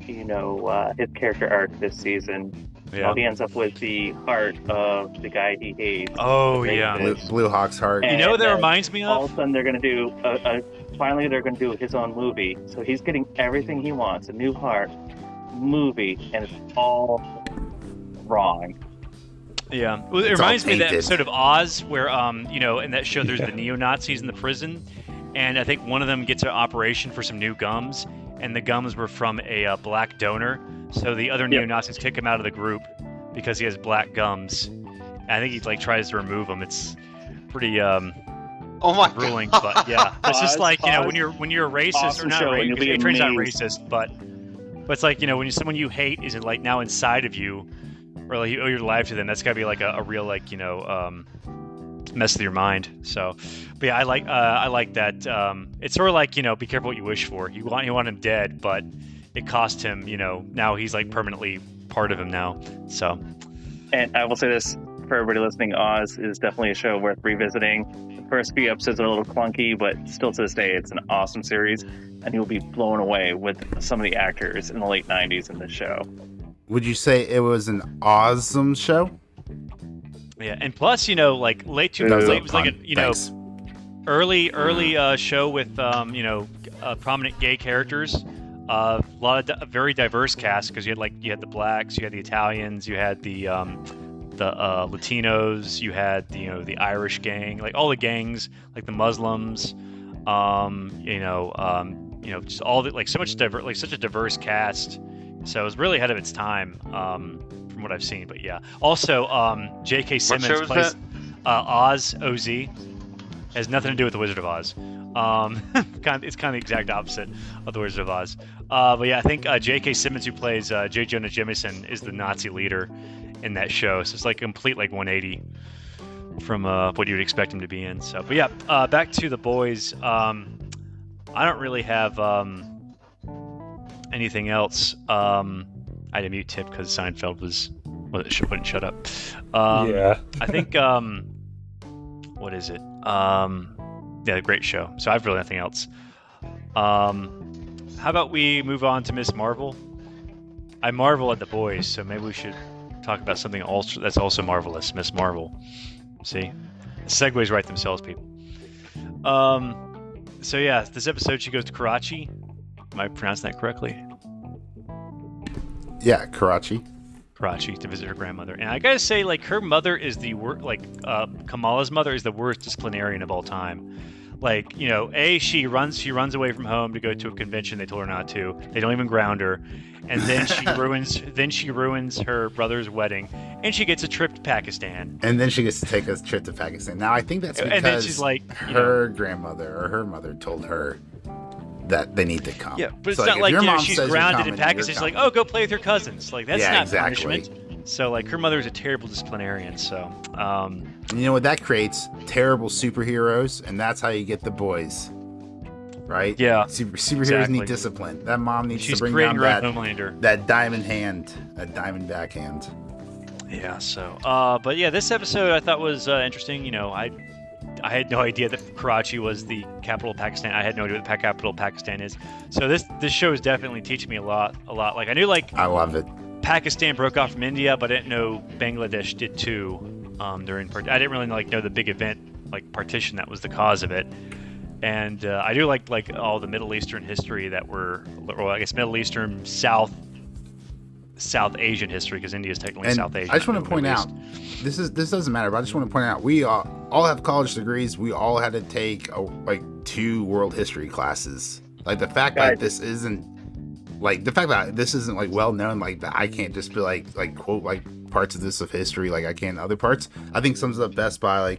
his character arc this season. Yeah. How he ends up with the heart of the guy he hates. Oh the yeah. rapist. Blue Hawk's heart. And You know what that then reminds me all of? of a sudden they're going to do, finally they're going to do his own movie. So he's getting everything he wants, a new heart, movie, and it's all wrong. Yeah. Well, it It's all reminds me of that tainted. episode of Oz where, in that show there's the neo-Nazis in the prison, and I think one of them gets an operation for some new gums, and the gums were from a black donor. So the other neo-Nazis kick him out of the group because he has black gums. And I think he tries to remove them. It's pretty Oh my grueling, god. but yeah, it's just Oz, like Oz. when you're a racist Awesome or not show, and you'll be racist. Train's not amazed. racist, but it's like when someone you hate is now inside of you, or like you owe your life to them. That's gotta be like a real mess with your mind. So, but yeah, I like that. It's sort of like be careful what you wish for. You want him dead, but it cost him. Now he's permanently part of him now. So. And I will say this for everybody listening, Oz is definitely a show worth revisiting. The first few episodes are a little clunky, but still to this day, it's an awesome series, and you'll be blown away with some of the actors in the late 90s in this show. Would you say it was an awesome show? Yeah, and plus, late That was it was like fun. a Thanks. early show with prominent gay characters. A lot of very diverse cast because you had the blacks, you had the Italians, you had the Latinos, you had the Irish gang, like all the gangs, like the Muslims, just all the such a diverse cast. So it was really ahead of its time from what I've seen. But yeah, also J.K. Simmons show is plays Oz. OZ has nothing to do with the Wizard of Oz. It's kind of the exact opposite of the Wizard of Oz. But yeah, I think J.K. Simmons, who plays J. Jonah Jameson, is the Nazi leader in that show. So it's like a complete 180 from what you would expect him to be in. So, but yeah, back to the boys. I don't really have anything else. I had to mute Tip because Seinfeld wouldn't shut up. Yeah. I think what is it? Yeah, great show. So I've really nothing else. How about we move on to Miss Marvel? I marvel at the boys, so maybe we should talk about something that's also marvelous, Miss Marvel. See, segues write themselves, people. So yeah, this episode she goes to Karachi. Am I pronouncing that correctly? Yeah, Karachi. Karachi to visit her grandmother, and I gotta say, her mother is the worst. Kamala's mother is the worst disciplinarian of all time. She runs away from home to go to a convention they told her not to. They don't even ground her, and then she ruins her brother's wedding, and she gets a trip to Pakistan. And then she gets to take a trip to Pakistan. Now, I think that's because And then she's her grandmother or her mother told her that they need to come. Yeah, but it's So, not if your mom she's says you're grounded in coming, you're Pakistan. She's like, coming. oh, go play with your cousins. That's Yeah, not exactly. punishment. So her mother is a terrible disciplinarian. So And you know what that creates? Terrible superheroes, and that's how you get the boys. Right? Yeah, Superheroes exactly. need discipline. That mom needs she's to bring creating down her own that Homelander. that diamond hand, that diamond backhand. Yeah. So, but yeah, this episode I thought was interesting. You know, I had no idea that Karachi was the capital of Pakistan. I had no idea what the capital of Pakistan is. So this show is definitely teaching me a lot. Like I knew I love it. Pakistan broke off from India, but I didn't know Bangladesh did too. I didn't really know the big event partition that was the cause of it. And I do like all the Middle Eastern history Middle Eastern South Asian history, because India is technically South Asian. I just want to point out, this doesn't matter, but I just want to point out, we all have college degrees. We all had to take 2 world history classes. Like the fact that this isn't well known, that I can't just be quote parts of this of history like I can other parts. I think sums it up best by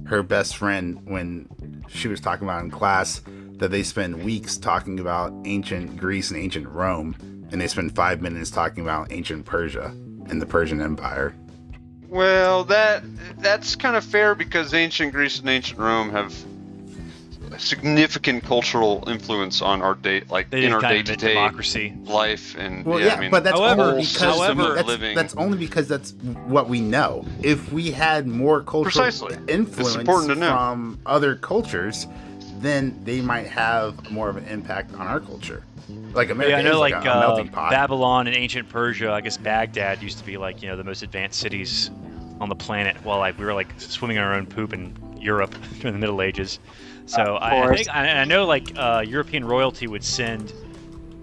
her best friend when she was talking about in class that they spend weeks talking about ancient Greece and ancient Rome, and they spend 5 minutes talking about ancient Persia and the Persian Empire. Well, that's kind of fair, because ancient Greece and ancient Rome have significant cultural influence on our day-to-day democracy life, and but that's that's only because that's what we know. If we had more cultural influence from other cultures, then they might have more of an impact on our culture. Like America is a melting pot. Babylon and ancient Persia. I guess Baghdad used to be the most advanced cities on the planet, while we were swimming in our own poop in Europe during the Middle Ages. So I know European royalty would send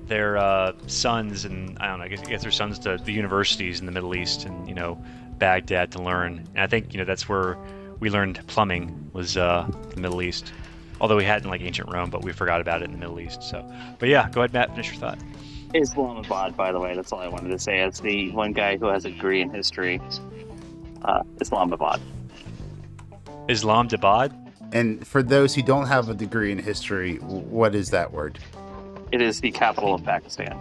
their sons, and I don't know, I guess their sons to the universities in the Middle East and Baghdad to learn. And I think that's where we learned plumbing, was the Middle East. Although we had in ancient Rome, but we forgot about it in the Middle East. So, but yeah, go ahead, Matt, finish your thought. Islamabad, by the way, that's all I wanted to say. As the one guy who has a degree in history, Islamabad. Islamabad? And for those who don't have a degree in history, what is that word? It is the capital of Pakistan.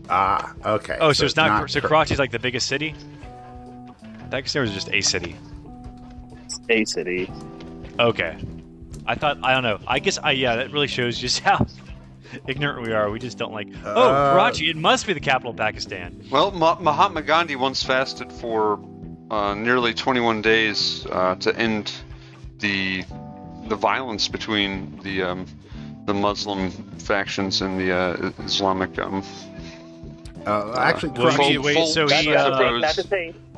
Ah, okay. Oh, so it's not so Karachi's the biggest city? Pakistan was just a city. It's a city. Okay. I don't know. I guess that really shows just how ignorant we are. We just don't Karachi, it must be the capital of Pakistan. Well, Mahatma Gandhi once fasted for nearly 21 days to end the violence between the Muslim factions and the Islamic. Actually,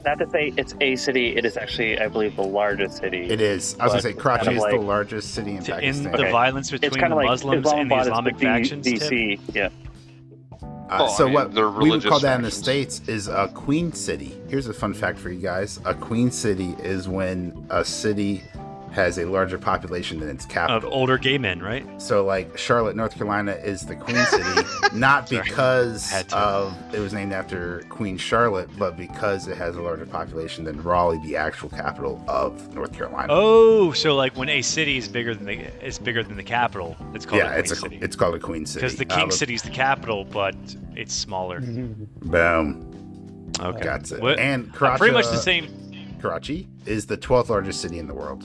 Not to say it's a city. It is actually, I believe, the largest city. It is. I was going to say, Karachi is the largest city in Pakistan. In the violence between the Muslims and the Islamic factions. DC, yeah. What we would call that in the States is a queen city. Here's a fun fact for you guys. A queen city is when a city has a larger population than its capital. Of older gay men, right? So Charlotte, North Carolina is the queen city, not because it was named after Queen Charlotte, but because it has a larger population than Raleigh, the actual capital of North Carolina. Oh, so when a city is bigger than the capital, it's called a queen city. It's called a queen city. Because the king city is the capital, but it's smaller. Boom. Okay. That's it. And Karachi, pretty much the same. Karachi is the 12th largest city in the world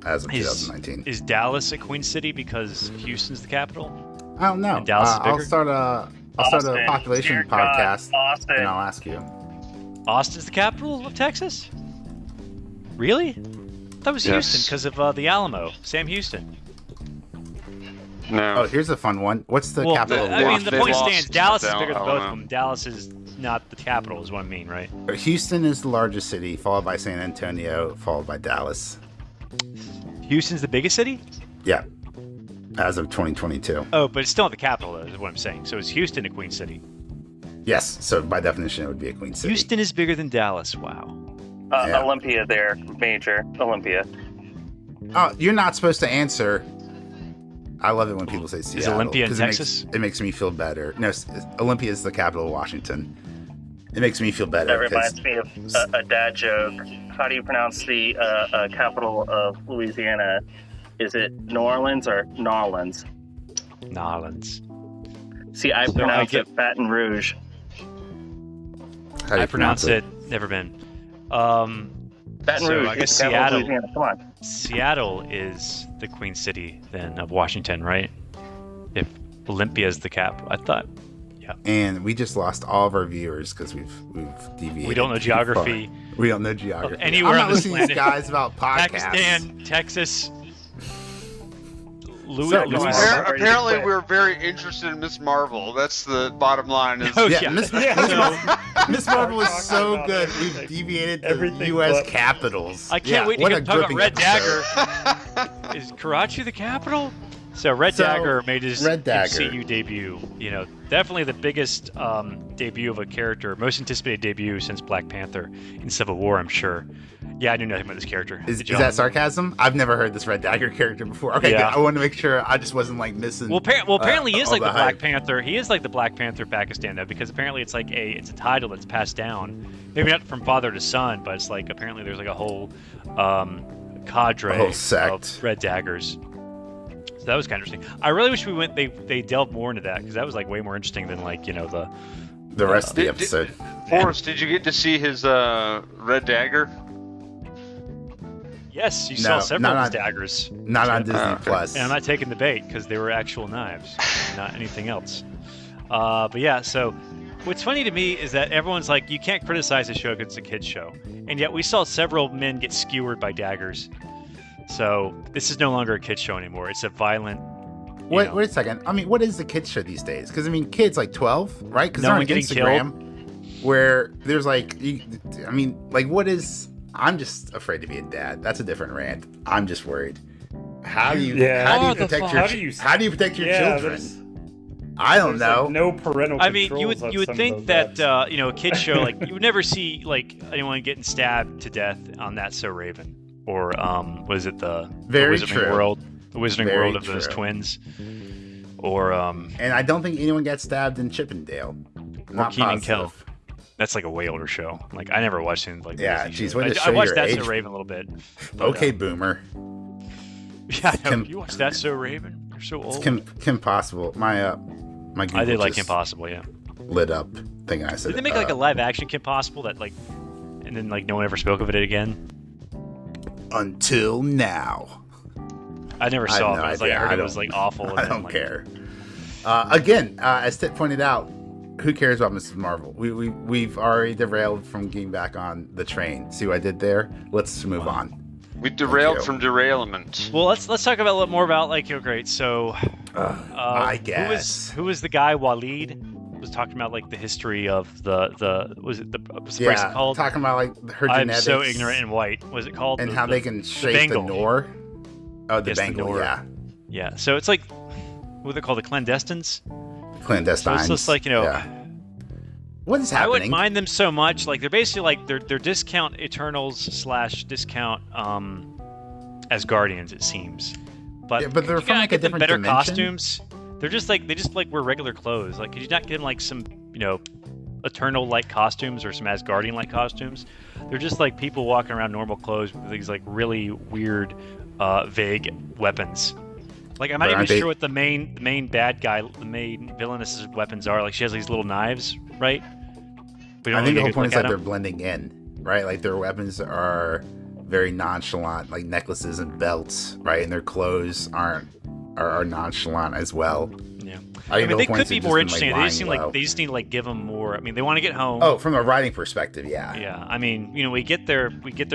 as of 2019. Is Dallas a queen city because Houston's the capital? I don't know. And Dallas is bigger? I'll start a population podcast, and I'll ask you. Austin's the capital of Texas? Really? That was Houston because of the Alamo. Sam Houston. No. Oh, here's a fun one. What's the capital of the point stands. Dallas is bigger than both of them. Dallas is not the capital, is what I mean, right? Houston is the largest city, followed by San Antonio, followed by Dallas. Houston's the biggest city? Yeah. As of 2022. Oh, but it's still not the capital, though, is what I'm saying. So is Houston a queen city? Yes. So by definition, it would be a queen city. Houston is bigger than Dallas. Wow. Olympia there, major. Olympia. Oh, you're not supposed to answer. I love it when people say Seattle. Is Olympia in Texas? It makes me feel better. No, Olympia is the capital of Washington. It makes me feel better. That reminds me of a dad joke. How do you pronounce the capital of Louisiana? Is it New Orleans or N'Orleans? N'Orleans. See, I pronounce it Baton Rouge. How do you pronounce it? Never been. Baton Rouge. I guess Seattle. Come on. Seattle is the queen city then of Washington, right? If Olympia is the cap, I thought. Yeah. And we just lost all of our viewers because we've deviated. We don't know geography. We don't know geography. Anywhere I'm on not this listening to these planet. guys about podcasts. Pakistan, Texas, Louis. So, Apparently, we're very interested in Miss Marvel. That's the bottom line. Is Oh, Yeah, Miss Marvel is so about good. everything. We've deviated to Everything U.S. but- capitals. I can't wait to what get a talk about gripping Red episode. Dagger. Is Karachi the capital? So Red So, Dagger made his Red Dagger. MCU debut. You know, definitely the biggest debut of a character, most anticipated debut since Black Panther in Civil War, I'm sure. Yeah, I knew nothing about this character. Is John. that sarcasm? I've never heard this Red Dagger character before. Okay, Yeah. good. I wanted to make sure I just wasn't like missing. Well, apparently he is all like the Black hype. Panther. He is like the Black Panther Pakistan though, because apparently it's like it's a title that's passed down. Maybe not from father to son, but it's like apparently there's like a whole cadre A whole sect. of Red Daggers. So that was kind of interesting. I really wish they delved more into that because that was like way more interesting than like the rest of the episode. Forrest, did you get to see his Red Dagger? Yes, you No, saw several not of his on- daggers. Not on Disney okay. Plus. And I'm not taking the bait because they were actual knives, not anything else. But yeah, so what's funny to me is that everyone's like, you can't criticize the show because it's a kid's show. And yet we saw several men get skewered by daggers. So this is no longer a kid's show anymore. It's a violent. Wait a second. I mean, what is the kids show these days? Because I mean, kids like 12, right? Because No they're one on getting Instagram, where there's like, I mean, like what is? I'm just afraid to be a dad. That's a different rant. I'm just worried. How do you? Yeah. How do you What the protect fuck? your? How do you- protect your Yeah, children? I don't There's, know. like, no parental I mean, you controls on would some think of that those apps. a kid's show like you would never see like anyone getting stabbed to death on That's So Raven or was it the Very Wizarding true. World, the Wizarding Very World of those true. twins, or And I don't think anyone got stabbed in Chippendale. Not Keenan positive. Kel. That's like a way older show. Like I never watched anything like Yeah, Disney geez, shows. way to I show watched your That's age. So Raven a little bit. But, Okay, boomer. Yeah, I know. Kim- You watched That's So Raven? You're so It's old. Kim Possible. My Google I did like just Kim Possible, yeah. lit up thinking I said Did they it. make like a live action Kim Possible that like, and then like no one ever spoke of it again? Until now. I never I have saw no it. But I was like, idea. I heard I it was don't- like awful. And I then, don't like, care. Again, as Tit pointed out, who cares about Mrs. Marvel? We've already derailed from getting back on the train. See what I did there? Let's move on. We derailed you. from derailment. Well, let's talk about a little more about like great. So, I guess. who was the guy Waleed was talking about like the history of the was it the what's the bracelet Yeah, called? talking about like her I'm genetics. so ignorant and white. Was it called? and the- how the- they can shape the bangle. Nor. Oh, the Yes, the bangle, Nor. yeah. Yeah. So it's like what they call the clandestines. So Clandestines. it's just like Yeah. What is I wouldn't happening? mind them so much. Like they're basically like they're discount Eternals / discount Asgardians, it seems. But Yeah, but they're could you from, not like, a get them different better dimension? costumes. They're just like they just like wear regular clothes. Like could you not get them like some Eternal like costumes or some Asgardian like costumes? They're just like people walking around normal clothes with these like really weird, vague weapons. Like I'm not But even aren't they- sure what the main bad guy, the main villainous weapons are. Like she has these little knives, right? We I think the whole really point is get a like good they're look blending in, right? Like their weapons are very nonchalant, like necklaces and belts, right? And their clothes are nonchalant as well. at 'em. Yeah. I I think mean, the they whole point could is be they've more just been, interesting. They just seem lying like low. they just need to like give them more. I mean, they want to get home. Oh, from a writing perspective, yeah. Yeah, I mean, we get their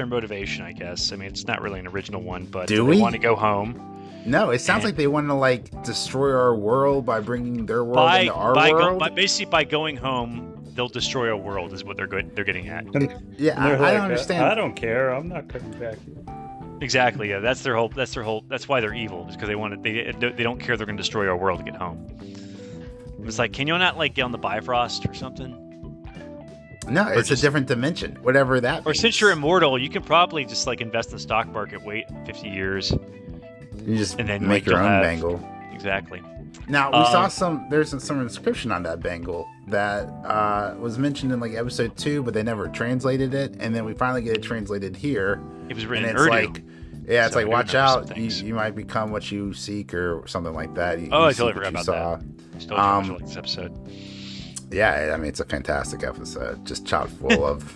motivation, I guess. I mean, it's not really an original one, but Do they we? want to go home No, it sounds And- like they want to like destroy our world by bringing their world into our world. basically by going home. They'll destroy our world, is what they're getting at. Yeah, And they're I like, don't understand. I don't care. I'm not coming back here. Exactly. Yeah, that's their whole. That's why they're evil, is because they don't care they're going to destroy our world to get home. It's like, can you not like get on the Bifrost or something? No, it's just- a different dimension, whatever that. Or means. since you're immortal, you can probably just like invest in the stock market, wait 50 years, you just and then make like, your you'll own have- bangle. Exactly. Now we saw there's some inscription on that bangle that was mentioned in like episode 2, but they never translated it, and then we finally get it translated here. It was And written in it's Urdu. like, yeah, it's So I like, do watch remember some out, things. you might become what you seek, or something like that. You Oh, I seek totally what forgot you about saw. Still trying to like this episode. Yeah, I mean, it's a fantastic episode, just chock full of.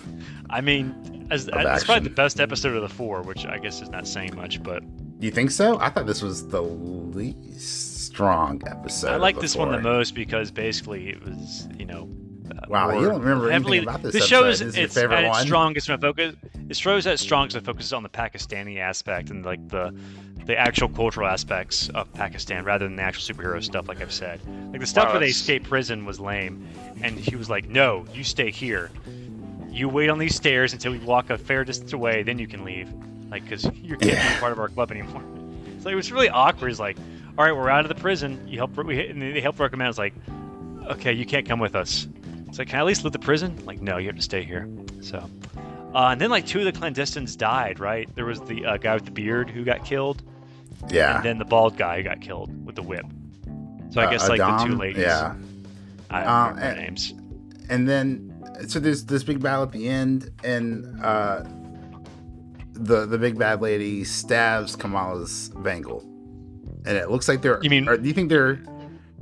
I mean, it's action. probably the best episode of the 4, which I guess is not saying much, but You think so? I thought this was the least. strong episode. I like this one the most because basically it was, wow, you don't remember anything about this episode. Shows this is your it's favorite at one? its strongest when it focuses. It shows at strongest when it focuses on the Pakistani aspect and like the actual cultural aspects of Pakistan rather than the actual superhero stuff. Like I've said, like the stuff where they escape prison was lame, and he was like, "No, you stay here. You wait on these stairs until we walk a fair distance away, then you can leave. Like, because you can't be part of our club anymore." So it was really awkward. It's like, all right, we're out of the prison. You help. And they help recommend. It's like, okay, you can't come with us. It's like, can I at least leave the prison? Like, no, you have to stay here. So, and then like 2 of the clandestines died. Right? There was the guy with the beard who got killed. Yeah. And then the bald guy who got killed with the whip. So I guess like Adam, the 2 ladies. Yeah. I don't remember their names. And then, so there's this big battle at the end, and the big bad lady stabs Kamala's bangle, and it looks like they're. You mean? Or do you think they're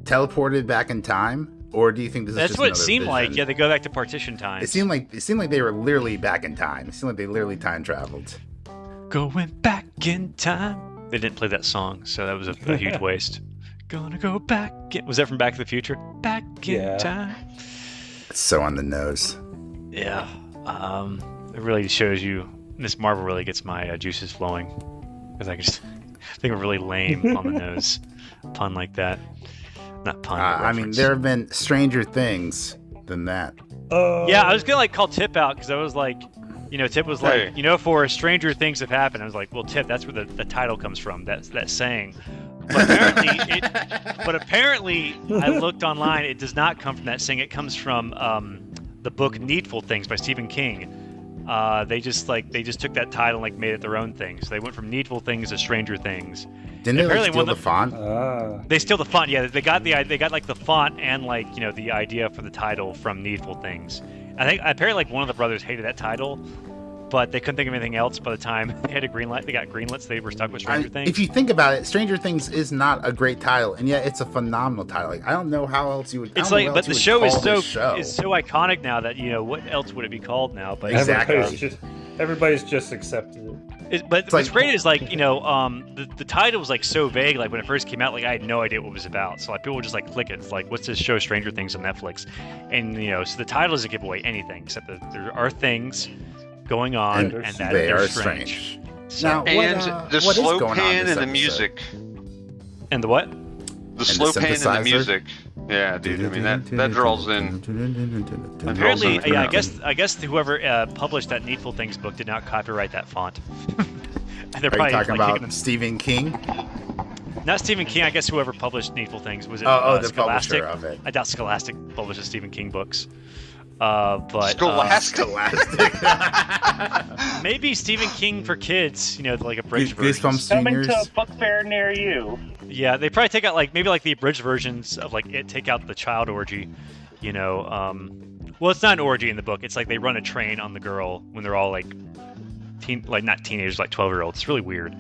teleported back in time, or do you think this is That's just what it another seemed vision? like. Yeah, they go back to partition time. It seemed like they were literally back in time. It seemed like they literally time traveled. Going back in time. They didn't play that song, so that was a huge waste. Gonna go back. Was that from Back to the Future? Back in time. It's so on the nose. Yeah. It really shows you. Miss Marvel really gets my juices flowing, because I think we're really lame on the nose. Pun like that. Not pun. I mean, there have been stranger things than that. Yeah, I was gonna call Tip out because I was like, Tip was like, for stranger things have happened. I was like, well, Tip, that's where the title comes from. That's that saying. But apparently, I looked online. It does not come from that saying. It comes from the book Needful Things by Stephen King. They just took that title and made it their own thing. So they went from Needful Things to Stranger Things. Didn't they steal the font? They steal the font. Yeah, they got the font and the idea for the title from Needful Things. I think apparently one of the brothers hated that title, but they couldn't think of anything else by the time they had a green light. They got greenlit, so they were stuck with Stranger Things. If you think about it, Stranger Things is not a great title, and yet it's a phenomenal title. I don't know how else you would. It's but the show is so iconic now that what else would it be called now? But exactly, everybody's just accepted it. But what's great is the title was so vague. Like when it first came out, I had no idea what it was about. So people would just click it. It's like, what's this show, Stranger Things on Netflix? And so the title doesn't give away anything except that there are things going on and that they are strange. Now, the slow pan and the music. And the what? The slow pan and the music. Yeah, dude. I mean that draws in. Apparently, I guess whoever published that Needful Things book did not copyright that font. And they're probably talking about Stephen King. Not Stephen King. I guess whoever published Needful Things was it? The Scholastic? publisher of it. I doubt Scholastic publishes Stephen King books. But Scholastic. Maybe Stephen King for kids. Like abridged versions. Goosebumps Coming Juniors. to a book fair near you. Yeah, they probably take out maybe the abridged versions of take out the child orgy, well, it's not an orgy in the book. It's they run a train on the girl when they're all not teenagers, 12-year-olds. It's really weird.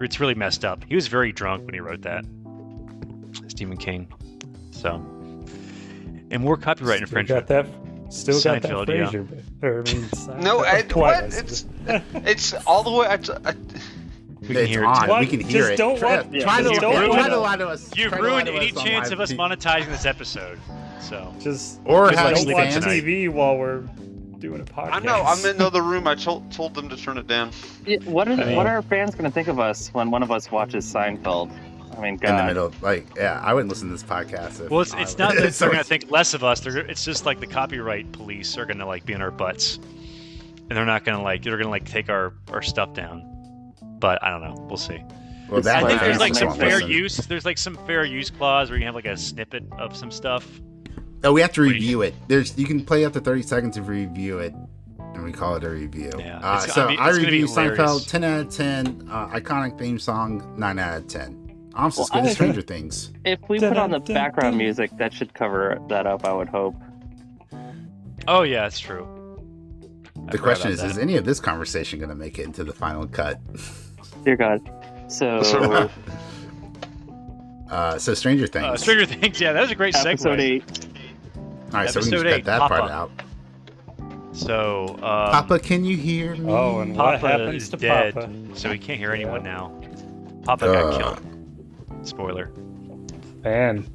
It's really messed up. He was very drunk when he wrote that. Stephen King. So, and more copyright infringement. Got that Seinfeld, Frasier. No, what? It's all the way. We can hear on. it. We can hear Just it. don't want. Try to lie to us. You've ruined any chance of us monetizing this episode. So or don't having watch fans. TV while we're doing a podcast. I know. I'm in another room. I told them to turn it down. Yeah, what are our fans going to think of us when one of us watches Seinfeld? I mean, God. In the middle, I wouldn't listen to this podcast. Well, it's not that they're gonna think less of us. It's just the copyright police are gonna be in our butts, and they're not gonna they're gonna take our stuff down. But I don't know. We'll see. Well, I think there's like some fair listen. use. There's some fair use clause where you have a snippet of some stuff. Oh, we have to review it. You can play up to 30 seconds if you review it, and we call it a review. Yeah, I review Seinfeld 10 out of 10. Iconic theme song 9 out of 10. Almost as good as Stranger Things. If we put on the background music, that should cover that up, I would hope. Oh yeah, that's true. The question is any of this conversation going to make it into the final cut? Dear God. So Stranger Things. Stranger Things, yeah, that was a great segue. episode 8. All right, so we can Episode just 8, cut that Papa. part out. So, Papa, can you hear me? Oh, and Papa what happens is to dead, Papa? so he can't hear anyone now. Papa got killed. Spoiler. Man,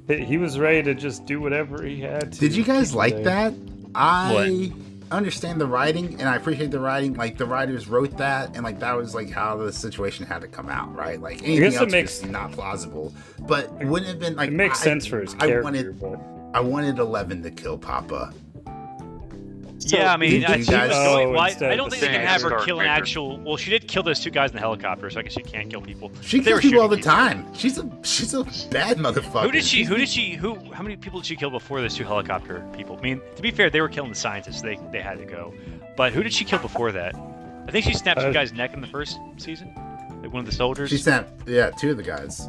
he was ready to just do whatever he had to. Did you guys like there. that? I understand the writing, and I appreciate the writing. Like, the writers wrote that, and like that was like how the situation had to come out, right? Like anything else was not plausible. But wouldn't it have been like it makes sense for his character? I wanted 11 to kill Papa. So, yeah, I mean, I don't think they can have her kill an actual. Well, she did kill those 2 guys in the helicopter, so I guess she can't kill people. She kills people all the time. She's a bad motherfucker. How many people did she kill before those 2 helicopter people? I mean, to be fair, they were killing the scientists. They had to go. But who did she kill before that? I think she snapped some guy's neck in the first season. Like one of the soldiers. She snapped, 2 of the guys.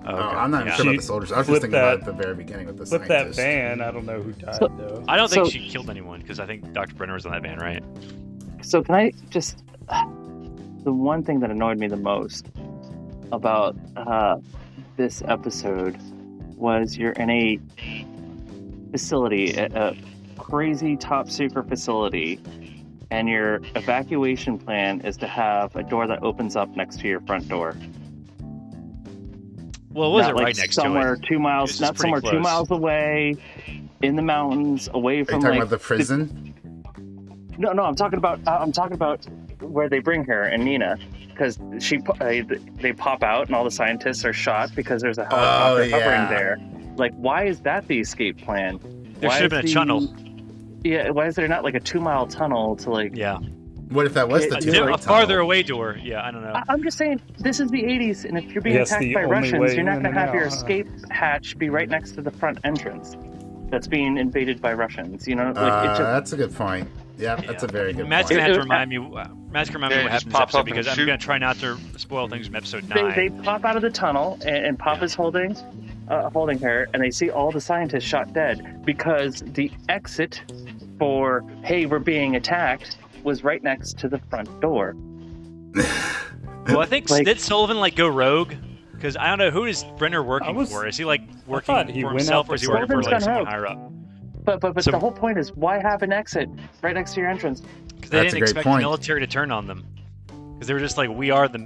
Oh, okay. I'm not sure about the soldiers. I was just thinking about it at the very beginning with the scientists. With that van, I don't know who died, though. I don't think she killed anyone, because I think Dr. Brenner was on that van, right? So can I just... The one thing that annoyed me the most about this episode was you're in a facility, a crazy top-secret facility, and your evacuation plan is to have a door that opens up next to your front door. Well, it wasn't right next to it. Somewhere 2 miles, not somewhere close. 2 miles away, in the mountains, away from. Are you talking about the prison? No, I'm talking about where they bring her and Nina, because they pop out and all the scientists are shot because there's a helicopter hovering there. Like, why is that the escape plan? There should have been a tunnel. Yeah, why is there not like a 2 mile tunnel to like? Yeah. What if that was the a farther away door? Yeah, I don't know. I'm just saying, this is the 80s, and if you're being attacked by Russians, you're not going to have your escape hatch be right next to the front entrance that's being invaded by Russians. You know, that's a good point. Yeah, that's a very good Matt's point. Gonna have to remind me. Matt's gonna remind me what happened in this episode, because I'm gonna try not to spoil things from episode 9. They pop out of the tunnel, and Papa's holding her, and they see all the scientists shot dead because the exit for we're being attacked was right next to the front door. Well, I think did Sullivan go rogue? Because I don't know, who is Brenner working for? Is he working for himself, or is he working for someone higher up? But the whole point is, why have an exit right next to your entrance? Because they didn't expect the military to turn on them. Because they were just we are the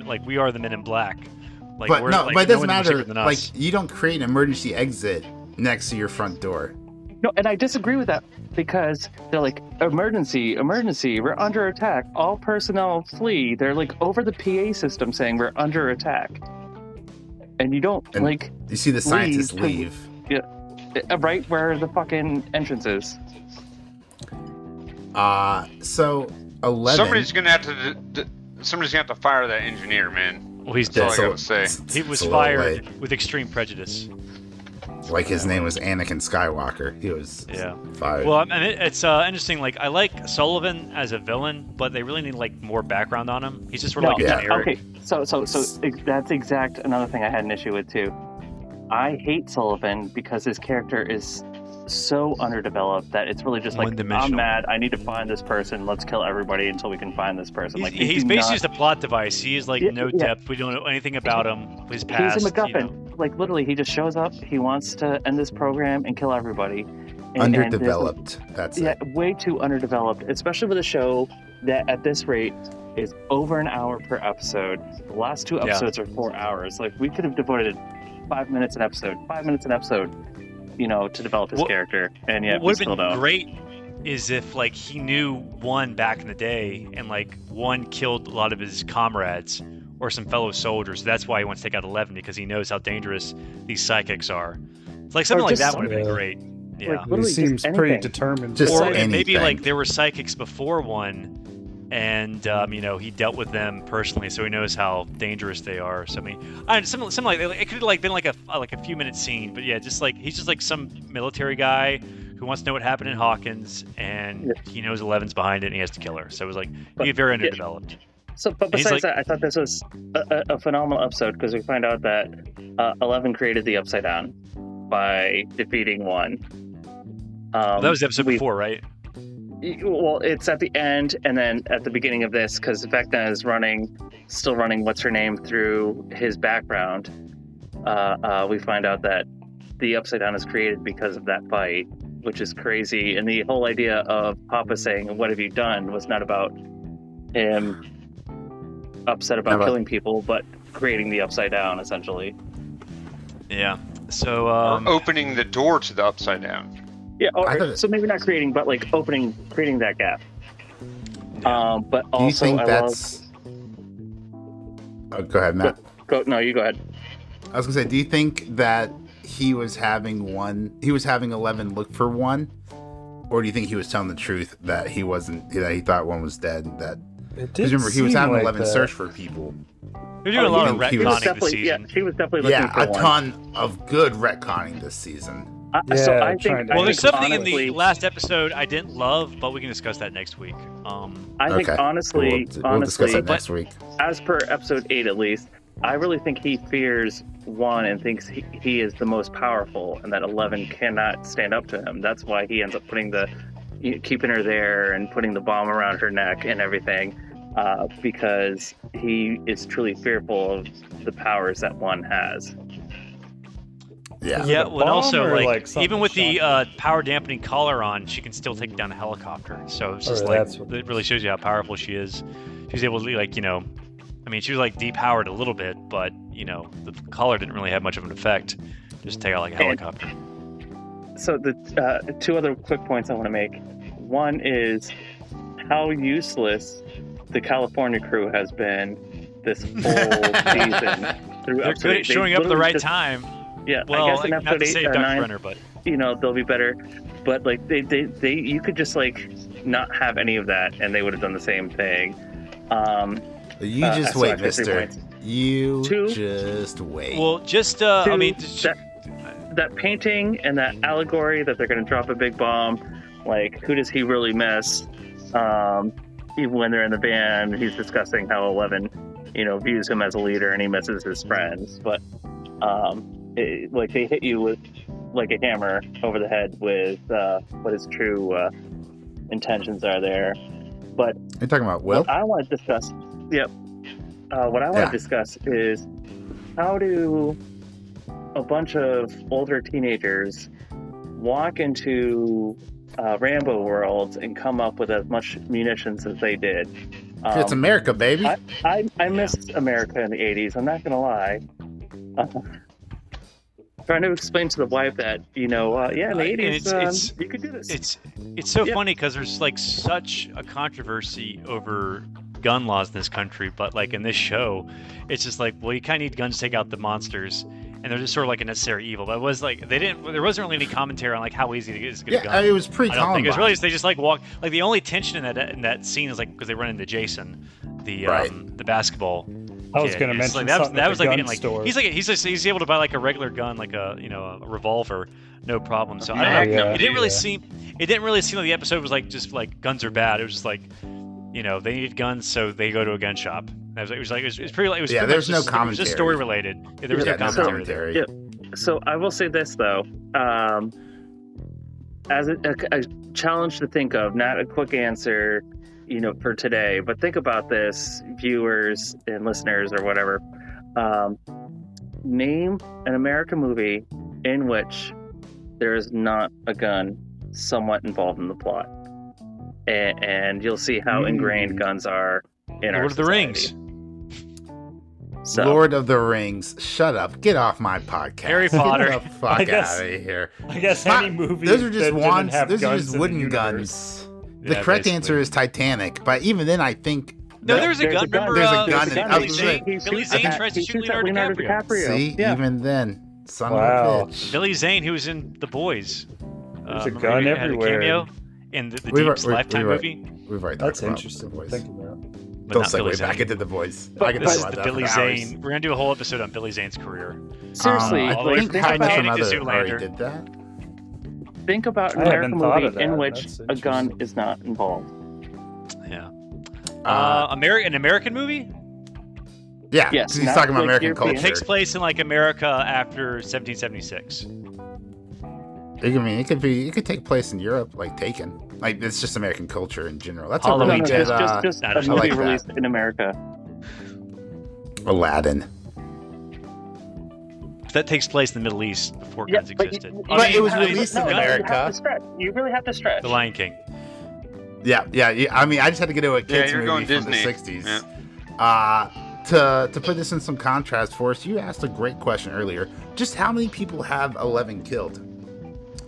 Men in Black. But it doesn't matter. You don't create an emergency exit next to your front door. No, and I disagree with that, because they're like, emergency, we're under attack. All personnel flee. They're over the PA system saying we're under attack. And you don't you see the scientists leave. Yeah. Right where the fucking entrance is. So 11. Somebody's gonna have to fire that engineer, man. Well, he's dead. That's all I gotta say. He was fired with extreme prejudice. His name was Anakin Skywalker. He was fired. Well, I mean, it's interesting. I like Sullivan as a villain, but they really need more background on him. He's just sort of generic. Okay, so that's another thing I had an issue with too. I hate Sullivan because his character is so underdeveloped that it's really just I'm mad, I need to find this person, let's kill everybody until we can find this person. He's basically just a plot device. He is no depth. We don't know anything about him, his past. He's a MacGuffin. Literally, he just shows up, he wants to end this program and kill everybody. Underdeveloped. That's it. Way too underdeveloped, especially with a show that at this rate is over an hour per episode. The last 2 episodes are 4 hours. We could have devoted 5 minutes an episode, to develop his character, and yet what would have been great is if he knew one back in the day, and one killed a lot of his comrades or some fellow soldiers. That's why he wants to take out 11, because he knows how dangerous these psychics are. It's something like that would have been great. Yeah, he seems pretty determined. Or maybe there were psychics before one, and he dealt with them personally, so he knows how dangerous they are. So something like that. It could have been a few minute scene, but yeah, just he's just some military guy who wants to know what happened in Hawkins, and he knows 11's behind it, and he has to kill her. So it was he's very underdeveloped. So, but besides that, I thought this was a phenomenal episode, because we find out that 11 created the Upside Down by defeating 1. That was the episode before, right? Well, it's at the end, and then at the beginning of this, because Vecna is still running what's her name through his background. We find out that the Upside Down is created because of that fight, which is crazy. And the whole idea of Papa saying, "What have you done?" was not about him upset about killing people, but creating the Upside Down, essentially. Yeah. So or opening the door to the Upside Down. Yeah, so maybe not creating, but like creating that gap. But also, do you think that's? Oh, go ahead, Matt. No, you go ahead. I was gonna say, do you think that he was having 11 look for one, or do you think he was telling the truth that he wasn't, that he thought one was dead? Because remember, he was having 11 search for people. They're doing a lot of retconning this season. Yeah, he was definitely looking for a ton of good retconning this season. So I think. Well, there's something in the last episode I didn't love, but we can discuss that next week. I think honestly, we'll discuss that next week. As per episode 8, at least, I really think he fears 1 and thinks he is the most powerful, and that 11 cannot stand up to him. That's why he ends up keeping her there and putting the bomb around her neck and everything, because he is truly fearful of the powers that 1 has. Yeah. Well, and also like even with the power dampening collar on, she can still take down a helicopter. So it's just it really shows you how powerful she is. She's able to I mean, she was like depowered a little bit, but the collar didn't really have much of an effect. Just take out like a helicopter. So the 2 other quick points I want to make. One is how useless the California crew has been this whole season. They're good at showing up at the right time. Yeah, well, I guess in episode 8 or 9, Brenner, but they'll be better. But like they you could just like not have any of that, and they would have done the same thing. You just wait, Mister. You just wait. Well, just that painting and that allegory that they're going to drop a big bomb. Like, who does he really miss? Even when they're in the van, he's discussing how 11, views him as a leader, and he misses his friends. But they hit you with like a hammer over the head with what his true intentions are there. But you're talking about Will? What I want to discuss. Yep. What I want to discuss is how do a bunch of older teenagers walk into Rambo worlds and come up with as much munitions as they did. It's America, baby. I missed America in the 80s. I'm not going to lie. Trying to explain to the wife that, in the 80s, you could do this. It's so funny because there's like such a controversy over gun laws in this country, but like in this show, it's just like, well, you kind of need guns to take out the monsters. And they're just sort of like a necessary evil. But it was like there wasn't really any commentary on like how easy it is to get a gun. It was pre-Columbine. It was really they just like walk. Like the only tension in that scene is like because they run into Jason, the basketball. I was going to mention like, that was like gun store. He's able to buy like a regular gun, like a a revolver, no problem. So I don't know. It didn't really seem like the episode was like just like guns are bad. It was just like they needed guns, so they go to a gun shop. It was pretty. There's no commentary. It was just story related. There was no commentary. Yeah. So I will say this though, as a challenge to think of, not a quick answer, for today, but think about this, viewers and listeners or whatever. Name an American movie in which there is not a gun somewhat involved in the plot, and you'll see how ingrained guns are in our Lord of the Rings. So. Lord of the Rings. Shut up. Get off my podcast. Harry Potter. Get the fuck out of here. I guess any movie. Those are just wands. Those are just wooden guns. The correct answer is Titanic. But even then, I think. No, there's a gun. Remember, there's a gun. Billy Zane tries to shoot Leonardo DiCaprio. See, even then. Son of a bitch. Billy Zane, who was in The Boys. There's a gun everywhere. Had a cameo in the Deep's Lifetime movie. We've already That's talked interesting. about Think about. Don't segue back into The Boys. I can this talk is about the that Billy for Zane. hours. We're gonna do a whole episode on Billy Zane's career. Seriously, I think Titanic to Zoolander already Zoolander. did that. Think about an American movie in which a gun is not involved. Yeah. An American movie? Yeah, yes, he's talking about American European. culture. It takes place in like America after 1776. It could take place in Europe, like Taken. Like it's just American culture in general. That's Halloween. a really good. Just a movie released in America. Aladdin. That takes place in the Middle East before guns existed. But it was released in America. You really have to stretch. The Lion King. Yeah. I mean, I just had to get to a kids movie going from Disney. the 60s. to put this in some contrast for us, you asked a great question earlier. Just how many people have 11 killed?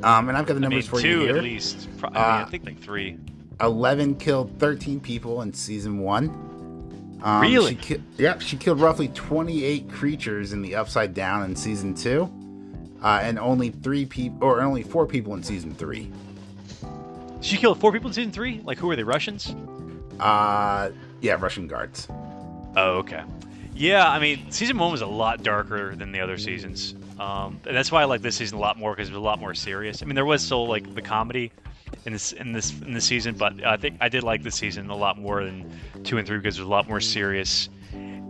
And I've got the numbers for you two here. at least. I think like 3. 11 killed 13 people in season 1. Really? She killed roughly 28 creatures in the Upside Down in season 2, and only 4 people in season 3. She killed 4 people in season 3. Like, who are they? Russians? Yeah, Russian guards. Oh, okay. Yeah, I mean, season 1 was a lot darker than the other seasons, and that's why I like this season a lot more because it was a lot more serious. I mean, there was still like the comedy in this season, but I think I did like this season a lot more than 2 and 3 because it was a lot more serious.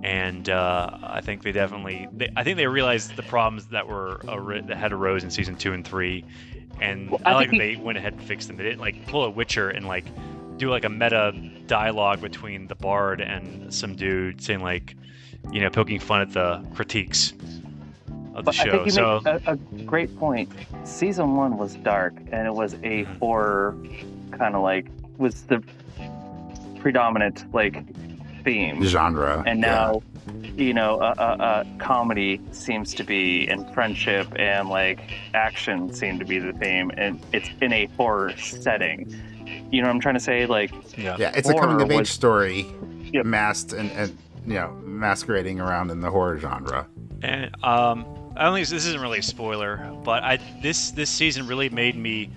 And I think they definitely, they realized the problems that had arose in season 2 and 3, and I like that they went ahead and fixed them. They didn't like pull a Witcher and like do like a meta dialogue between the bard and some dude saying like, you know, poking fun at the critiques of the show. I think you make a great point. Season 1 was dark, and it was a horror kind of like was the predominant like theme genre, and now you know comedy seems to be, and friendship and like action seem to be the theme, and it's in a horror setting. You know what I'm trying to say? Like, yeah, it's a coming of age story, masked and you know, masquerading around in the horror genre. And I don't think this isn't really a spoiler, but this season really made me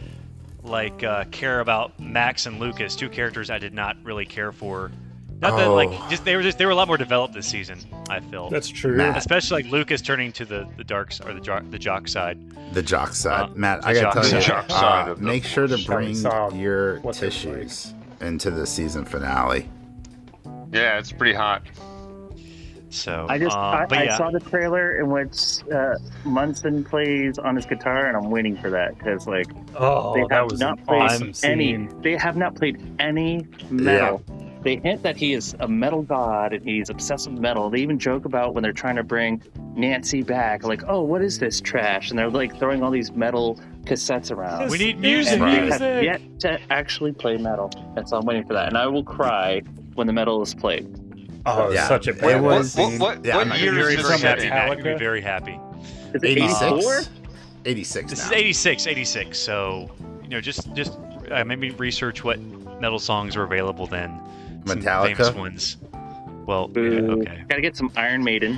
like care about Max and Lucas, 2 characters I did not really care for. Not that like they were a lot more developed this season, I feel. That's true. Matt. Especially like Lucas turning to the dark or the jock side. The jock side. Matt, I gotta tell you, make sure to bring your tissues into the season finale. Yeah, it's pretty hot. So I saw the trailer in which Munson plays on his guitar, and I'm waiting for that because like they have not played They have not played any metal. Yeah. They hint that he is a metal god and he's obsessed with metal. They even joke about when they're trying to bring Nancy back, like, "Oh, what is this trash?" And they're like throwing all these metal cassettes around. We need music. And they have yet to actually play metal, and so I'm waiting for that. And I will cry when the metal is played. Oh, yeah. Such a What year is this happy, setting? Matt. You'd be very happy. Is it 86? 86 This now. is 86. So, you know, just maybe research what metal songs are available then. Metallica? Some famous ones. Well, yeah, okay. Gotta get some Iron Maiden,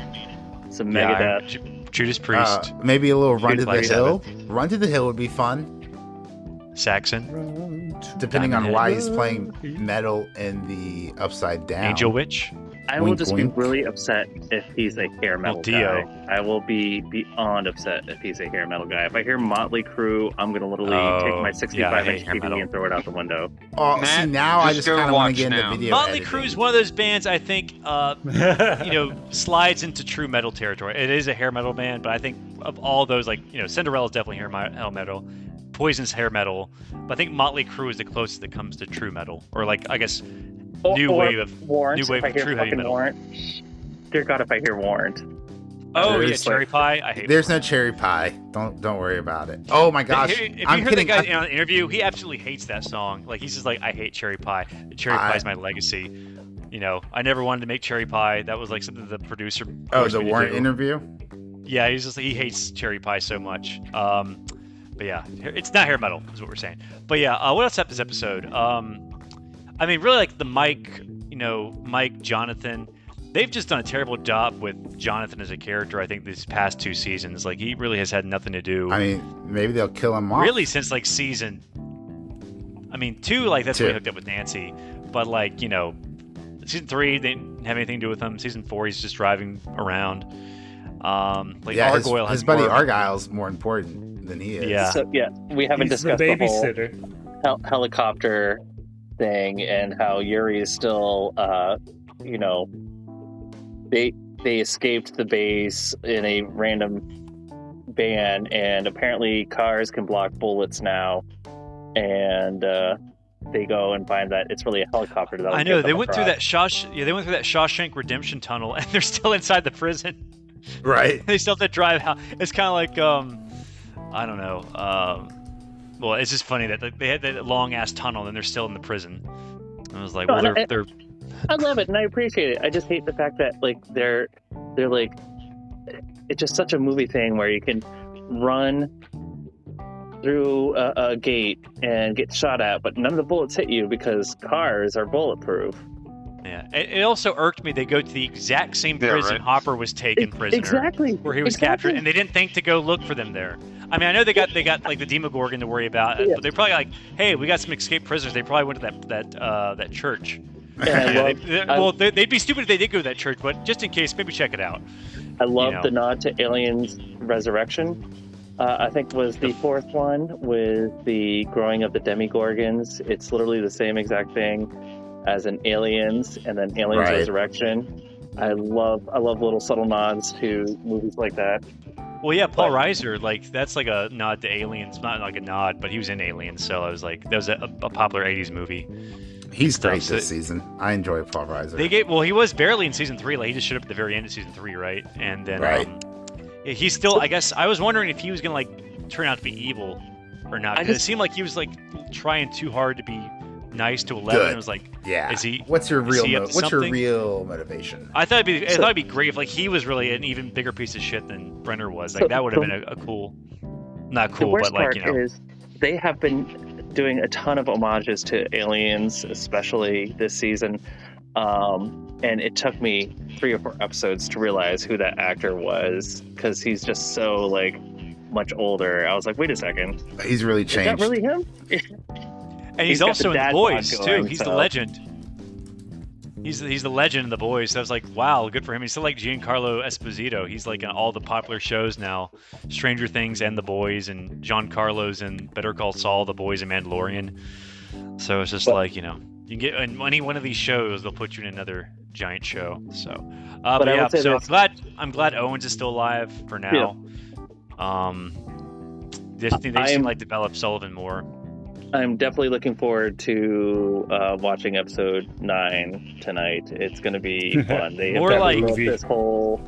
some Megadeth. Judas Priest. Maybe a little Run to the Black Hill. Sabbath. Run to the Hill would be fun. Saxon. Depending on why he's playing metal in the Upside Down. Angel Witch. I will Wink, just wink. be really upset if he's a hair metal Dio. guy. I will be beyond upset if he's a hair metal guy. If I hear Motley Crue, I'm gonna literally take my 65-inch TV and throw it out the window. Oh, Matt, see, now I just go kind of want watch to get into now. video Motley editing. Crue is one of those bands I think, you know, slides into true metal territory. It is a hair metal band, but I think of all those, like, you know, Cinderella's definitely hair metal, Poison's hair metal, but I think Motley Crue is the closest that comes to true metal, or like I guess new wave of true heavy metal. Warrant. Dear God, if I hear Warrant. Oh yeah, Cherry Pie. I hate. There's no Cherry Pie. Don't worry about it. Oh my gosh. If you I'm heard kidding. that guy in an interview, he absolutely hates that song. Like he's just like, I hate Cherry Pie. Cherry Pie is my legacy. You know, I never wanted to make Cherry Pie. That was like something the producer. Oh, the Warrant interview. Yeah, he's just he hates Cherry Pie so much. But yeah, it's not hair metal, is what we're saying. But yeah, what else happened this episode? I mean, really, like the Mike, Jonathan, they've just done a terrible job with Jonathan as a character. I think these past 2 seasons, like he really has had nothing to do. I mean, maybe they'll kill him off. Really, since like season. I mean, 2, like that's when he hooked up with Nancy. But like, you know, season 3, they didn't have anything to do with him. Season 4, he's just driving around. Like yeah, Argyle his buddy Argyle's more important than he is. Yeah. So yeah, we haven't discussed the babysitter. whole helicopter thing and how Yuri is still, you know, they escaped the base in a random van, and apparently cars can block bullets now, and they go and find that it's really a helicopter. That I know they went through that Shawshank Redemption tunnel, and they're still inside the prison. Right. They still have to drive out. It's kind of like I don't know. Well, it's just funny that they had that long ass tunnel and they're still in the prison. I was like, well, they're I love it and I appreciate it. I just hate the fact that like they're like, it's just such a movie thing where you can run through a gate and get shot at, but none of the bullets hit you because cars are bulletproof. Yeah, it also irked me. They go to the exact same prison Hopper was taken prisoner, exactly, where he was captured, and they didn't think to go look for them there. I mean, I know they got like the Demogorgon to worry about, but they're probably like, hey, we got some escaped prisoners. They probably went to that church. Yeah, they'd be stupid if they did go to that church, but just in case, maybe check it out. I love the nod to Aliens Resurrection. I think was the fourth one with the growing of the Demogorgons. It's literally the same exact thing as in Aliens and then Aliens Resurrection. I love little subtle nods to movies like that. Well, yeah, Paul Reiser, like that's like a nod to Aliens, not like a nod, but he was in Aliens, so I was like, that was a popular '80s movie. He's great this season. I enjoy Paul Reiser. He was barely in season 3. Like he just showed up at the very end of season 3, right? And then he's still. I guess I was wondering if he was gonna like turn out to be evil or not. Because it seemed like he was like trying too hard to be nice to 11. It was like, is he? What's your real? What's your real motivation? I thought it'd be great if like he was really an even bigger piece of shit than Brenner was. Like that would have been a cool, not cool, but like is they have been doing a ton of homages to Aliens, especially this season. And it took me 3 or 4 episodes to realize who that actor was because he's just so like much older. I was like, wait a second, he's really changed. Is that really him? And he's also in The Boys too. He's the legend. He's the legend in The Boys. So I was like, wow, good for him. He's still like Giancarlo Esposito. He's like in all the popular shows now, Stranger Things and The Boys, and Giancarlo's in Better Call Saul, The Boys, and Mandalorian. So it's just like, you can get in any one of these shows, they'll put you in another giant show. So, but yeah. So I'm glad Owens is still alive for now. They seem like develop Sullivan more. I'm definitely looking forward to watching episode 9 tonight. It's going to be fun. They have wrote this whole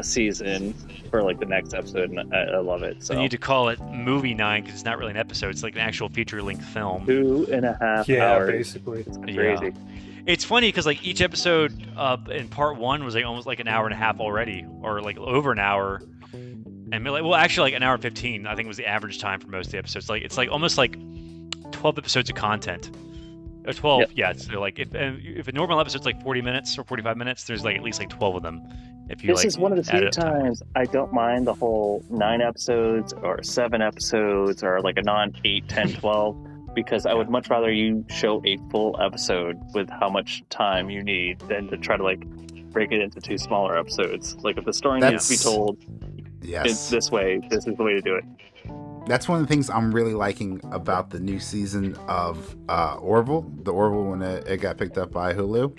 season for like the next episode, and I love it. So they need to call it Movie 9 because it's not really an episode. It's like an actual feature-length film. 2.5 hours. Yeah, basically. It's crazy. It's funny because like each episode in part 1 was like almost like an hour and a half already, or like over an hour. And actually like an hour and 15, I think was the average time for most of the episodes. Like it's like almost like 12 episodes of content. Or 12, so like if a normal episode's like 40 minutes or 45 minutes, there's like at least like 12 of them. This is one of the few times I don't mind the whole 9 episodes or 7 episodes or like a non-8, 10, 12, because I would much rather you show a full episode with how much time you need than to try to like break it into 2 smaller episodes. Like if the story needs to be told this way, this is the way to do it. That's one of the things I'm really liking about the new season of Orville. The Orville when it got picked up by Hulu.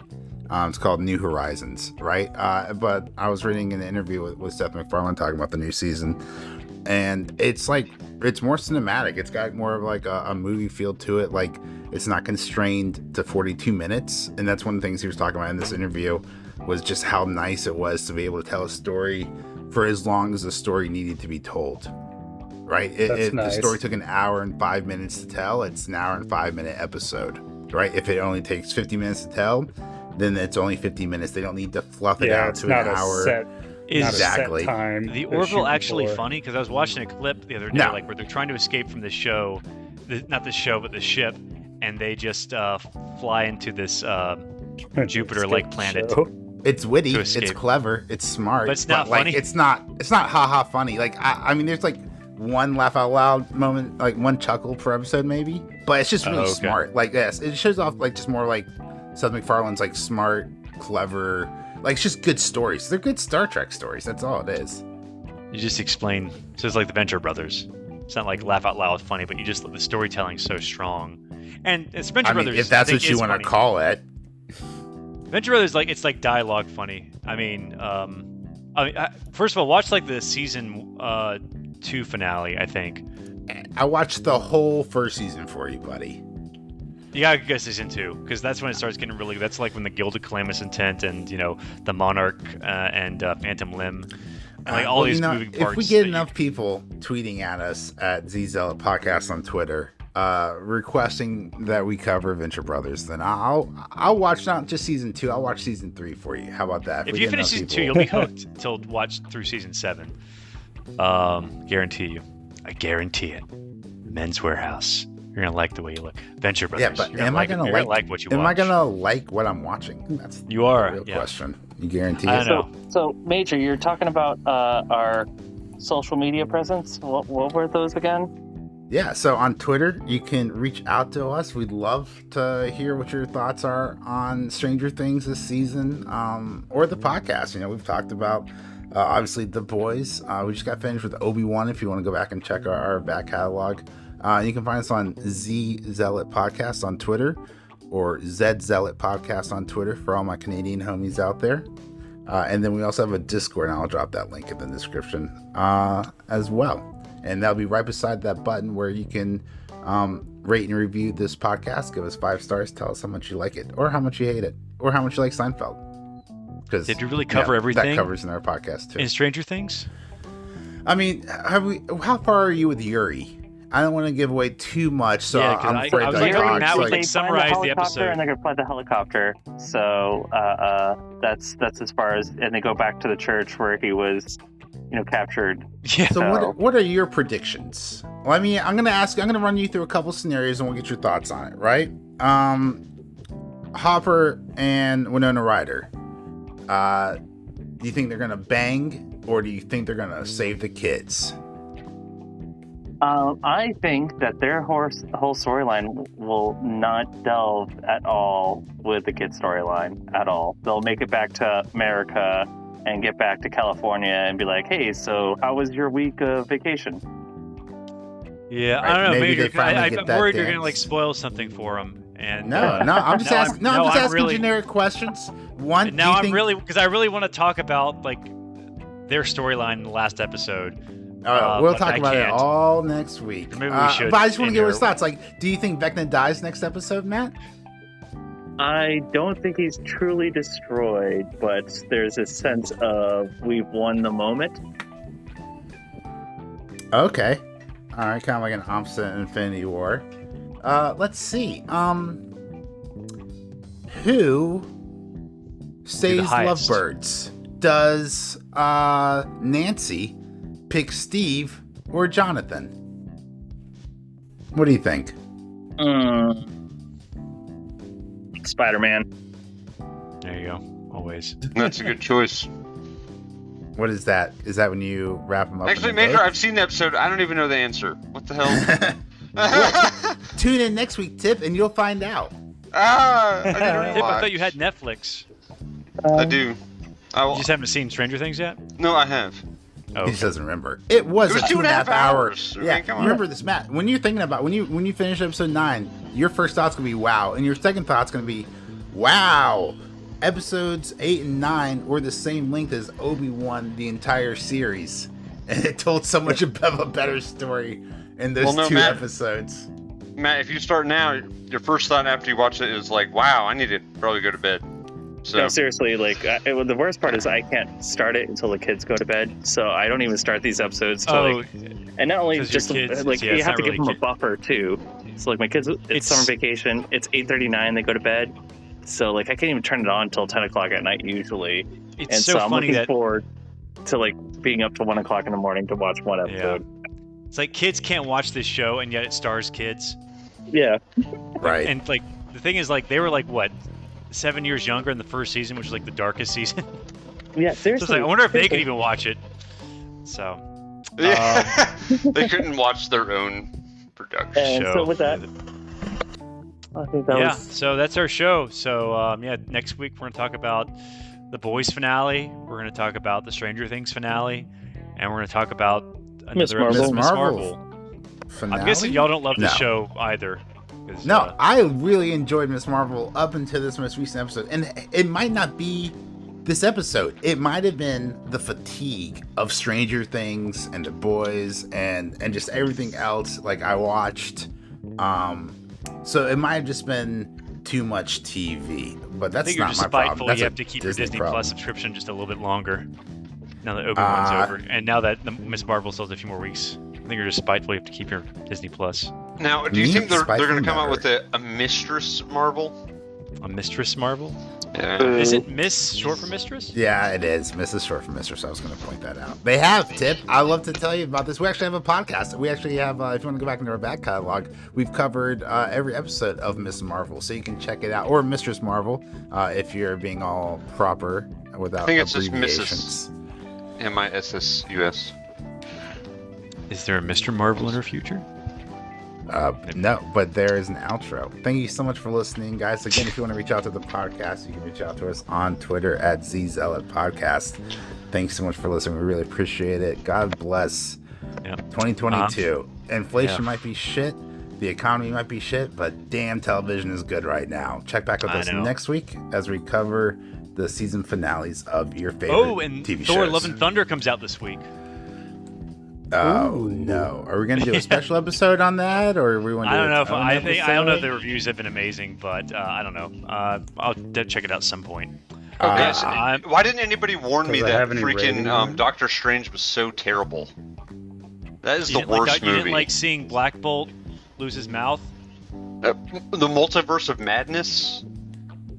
It's called New Horizons, right? But I was reading an interview with Seth MacFarlane talking about the new season, and it's like it's more cinematic. It's got more of like a movie feel to it. Like it's not constrained to 42 minutes, and that's one of the things he was talking about in this interview was just how nice it was to be able to tell a story for as long as the story needed to be told. Right? Nice. The story took an hour and 5 minutes to tell. It's an hour and 5 minute episode, right? If it only takes 50 minutes to tell, then it's only 50 minutes. They don't need to fluff it out to an hour. Exactly. The Orville actually funny because I was watching a clip the other day, like where they're trying to escape from this show, not the show, but the ship, and they just fly into this Jupiter-like planet. It's witty, it's clever, it's smart, but it's not funny. Like, it's not haha funny. Like I mean, there's like one laugh out loud moment, like one chuckle per episode maybe, but it's just really smart. Like it shows off like just more like Seth MacFarlane's like smart, clever, like it's just good stories. They're good Star Trek stories. That's all it is. You just explain. So it's like the Venture Brothers. It's not like laugh out loud funny, but you just the storytelling's so strong. And it's Venture Brothers. If that's what you want to call it. Venture Brothers, like it's like dialogue funny. I mean, first of all, watch like the season 2 finale. I think I watched the whole first season for you, buddy. You gotta go season 2 because that's when it starts getting really. That's like when the Guild of Calamus Intent and the Monarch and Phantom Limb, and like all these moving parts. If we get enough people tweeting at us at Z Zealot Podcast on Twitter, requesting that we cover Venture Brothers, then I'll watch not just season 2. I'll watch season 3 for you. How about that? If you finish season 2, you'll be hooked till watch through season 7. Guarantee you. I guarantee it. Men's Warehouse. You're gonna like the way you look. Venture Brothers. Yeah, but am I gonna like what you watch? watch? Am I gonna like what I'm watching? That's you are. the real question. You guarantee I it? know. So, Major, you're talking about our social media presence. What were those again? Yeah, so on Twitter, you can reach out to us. We'd love to hear what your thoughts are on Stranger Things this season, or the podcast. You know, we've talked about, obviously, The Boys. We just got finished with Obi-Wan, if you want to go back and check our back catalog. You can find us on Z Zealot Podcast on Twitter, or Z Zealot Podcast on Twitter for all my Canadian homies out there. And then we also have a Discord, and I'll drop that link in the description as well. And that'll be right beside that button where you can rate and review this podcast. Give us 5 stars. Tell us how much you like it, or how much you hate it, or how much you like Seinfeld. Because did you really cover everything? That covers in our podcast too. In Stranger Things? I mean, how far are you with Yuri? I don't want to give away too much, so yeah, I'm afraid I was to like, talk. Matt would summarize the episode. And they're gonna fly the helicopter. So that's as far as, and they go back to the church where he was, captured. Yeah. So what are your predictions? Well, I mean, I'm gonna run you through a couple scenarios and we'll get your thoughts on it, right? Hopper and Winona Ryder. Do you think they're gonna bang, or do you think they're gonna save the kids? I think that their whole storyline will not delve at all with the kid storyline at all. They'll make it back to America and get back to California and be like, "Hey, so how was your week of vacation?" Yeah, Right, I don't know. maybe Maybe they finally I'm get that worried you're dance. gonna like spoil something for them. And No, I'm just asking. I'm just asking really, generic questions. One, now I'm really, because I really want to talk about like their storyline in the last episode. We'll talk about it all next week. Maybe we should. But I just want to get his thoughts. Like, do you think Vecna dies next episode, Matt? I don't think he's truly destroyed, but there's a sense of we've won the moment. Okay. All right, kind of like an opposite Infinity War. Let's see. Who stays lovebirds? Does Nancy pick Steve or Jonathan? What do you think? Spider-Man. There you go. Always. That's a good choice. What is that? Is that when you wrap them up? Actually, Major, I've seen the episode. I don't even know the answer. What the hell? Well, tune in next week, Tip, and you'll find out. I didn't Tip, I watch. thought you had Netflix. I do. You just haven't seen Stranger Things yet? No, I have. Oh, He just doesn't remember. It was a 2.5 hours. I mean, Yeah, come on. remember this, Matt. When you're thinking about when you finish episode 9, your first thought's gonna be wow, and your second thought's gonna be wow. Episodes 8 and 9 were the same length as Obi-Wan, the entire series, and it told so much of a better story in those two episodes. Matt, if you start now, your first thought after you watch it is like, wow, I need to probably go to bed. So No, seriously, like the worst part is I can't start it until the kids go to bed, so I don't even start these episodes till and not only 'cause just your kids- like yeah, you it's have to not give really them a buffer too. So like my kids, it's summer vacation. It's 8:39. They go to bed, so like I can't even turn it on until 10 o'clock at night usually. It's And so I'm funny looking that forward to like being up till 1 o'clock in the morning to watch one episode. it's like kids can't watch this show, and yet it stars kids. Yeah. Right. And like the thing is, like they were like what, 7 years younger in the first season, which was like the darkest season. Yeah, So seriously. it's like, I wonder if they could even watch it. So they couldn't watch their own production And show. so with that, I think that yeah, was so that's our show. So yeah, next week we're gonna talk about the Boys finale. We're gonna talk about the Stranger Things finale, and we're gonna talk about another episode of Miss Marvel. Finale? I'm guessing y'all don't love the No. show either. No, I really enjoyed Miss Marvel up until this most recent episode. And it might not be this episode. It might have been the fatigue of Stranger Things and The Boys and just everything else like I watched. So it might have just been too much TV. But I that's think you're not just my problem. spiteful. That's You a have to keep your Disney Disney problem. Plus subscription just a little bit longer. Now that Obi-Wan's over, and now that the Miss Marvel still has a few more weeks, I think you're just spiteful. You have to keep your Disney Plus. Now, do you think they're Spicy going to come out butter. with a Mistress Marvel? A Mistress Marvel? Yeah. Isn't Miss short for Mistress? Yeah, it is. Mrs. Short for Mistress. I was going to point that out. They have, Tip. I'd love to tell you about this. We actually have a podcast. We actually have, if you want to go back into our back catalog, we've covered every episode of Miss Marvel. So you can check it out. Or Mistress Marvel, if you're being all proper without I think it's just abbreviations. Mrs. MISSUS. Is there a Mr. Marvel in her future? No, but there is an outro. Thank you so much for listening, guys. Again, if you want to reach out to the podcast, you can reach out to us on Twitter at ZZealot Podcast. Thanks so much for listening. We really appreciate it. God bless 2022. Inflation might be shit. The economy might be shit, but damn, television is good right now. Check back with us next week as we cover the season finales of your favorite and TV Thor: shows. Love and Thunder comes out this week. Oh no! Are we going to do a special episode on that, or are we want to? I don't know if I don't know if the reviews have been amazing, but I don't know. I'll check it out some point. Okay, so why didn't anybody warn me I that haven't even rated freaking it. Doctor Strange was so terrible? That is You the didn't worst you movie. didn't like seeing Black Bolt lose his mouth? The Multiverse of Madness.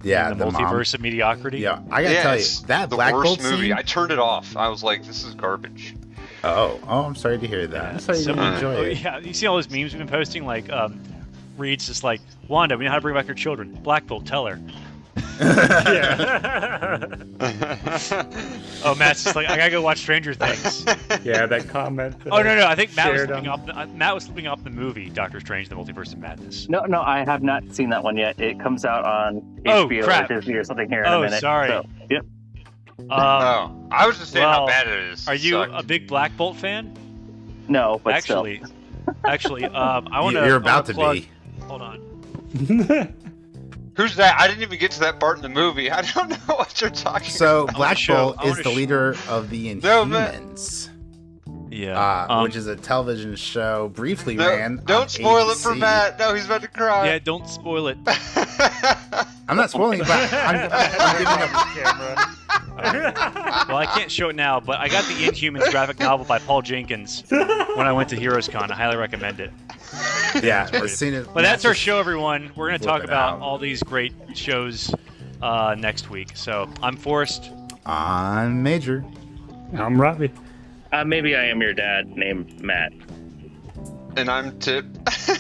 Yeah, The multiverse of mediocrity. Yeah, I gotta tell you it's that the Black worst Bolt movie. scene. I turned it off. I was like, this is garbage. Oh, I'm sorry to hear that. I'm sorry you didn't enjoy it. Yeah, you see all those memes we've been posting, like Reed's just like, Wanda, we know how to bring back your children. Black Bolt, tell her. Yeah. Oh, Matt's just like, I gotta go watch Stranger Things. Yeah, that comment. that Oh no, I think Matt was shared flipping on- off. Matt was flipping off the movie Doctor Strange: The Multiverse of Madness. No, I have not seen that one yet. It comes out on Oh, HBO crap. or Disney or something here in a Oh, minute. sorry. So, yep. Oh, I was just saying how well, bad it is. Are It you sucked. a big Black Bolt fan? No, but Actually, I want to. You're about to plug, be. Hold on. Who's that? I didn't even get to that part in the movie. I don't know what you're talking So about. Black show- Bolt I is wanna the sh- leader of the No, man. Inhumans, Yeah. which is a television show briefly No, ran. don't on spoil it for ABC. Matt. No, he's about to cry. Yeah, don't spoil it. I'm not spoiling, but I'm giving a camera. Well, I can't show it now, but I got the Inhumans graphic novel by Paul Jenkins when I went to HeroesCon. I highly recommend it. yeah. As soon as But that's our show, everyone. We're going to talk Flip it about out. all these great shows next week. So I'm Forrest. I'm Major. I'm Robbie. maybe I am your dad named Matt. And I'm Tip.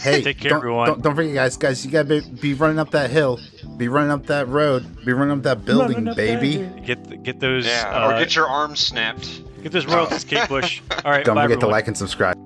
Hey, Take care, don't, everyone. Don't forget, guys. You gotta be running up that hill, be running up that road, be running up that building, Running up baby. that Get those Yeah, or get your arms snapped. get those royalties, Kate Bush. All right, Don't bye, forget to everyone. like and subscribe.